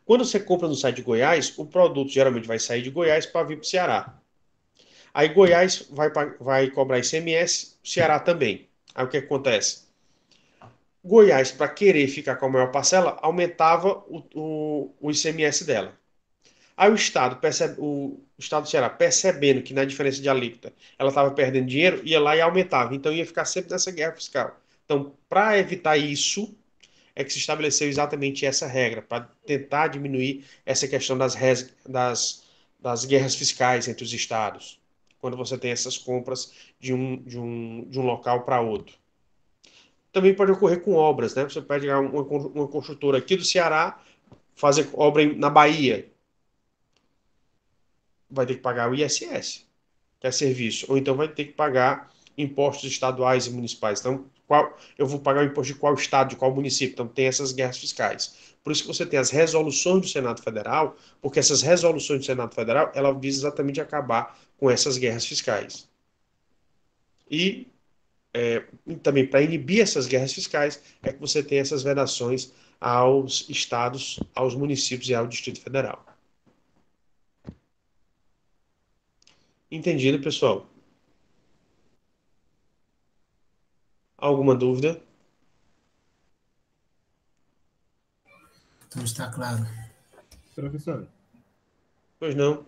[SPEAKER 1] Quando você compra no site de Goiás, o produto geralmente vai sair de Goiás para vir para o Ceará. Aí Goiás vai cobrar ICMS, o Ceará também. Aí o que acontece? Goiás, para querer ficar com a maior parcela, aumentava o ICMS dela. Aí o Estado do Ceará, percebendo que na diferença de alíquota ela estava perdendo dinheiro, ia lá e aumentava. Então ia ficar sempre nessa guerra fiscal. Então, para evitar isso, é que se estabeleceu exatamente essa regra, para tentar diminuir essa questão das guerras fiscais entre os estados, quando você tem essas compras de um local para outro. Também pode ocorrer com obras, né? Você pode pegar uma construtora aqui do Ceará, fazer obra na Bahia, vai ter que pagar o ISS, que é serviço, ou então vai ter que pagar impostos estaduais e municipais. Então, eu vou pagar o imposto de qual estado, de qual município? Então, tem essas guerras fiscais. Por isso que você tem as resoluções do Senado Federal, porque essas resoluções do Senado Federal, ela visa exatamente acabar com essas guerras fiscais. E também para inibir essas guerras fiscais é que você tem essas vedações aos estados, aos municípios e ao Distrito Federal. Entendido, pessoal? Alguma dúvida?
[SPEAKER 8] Então está claro.
[SPEAKER 9] Professor,
[SPEAKER 1] Pois não.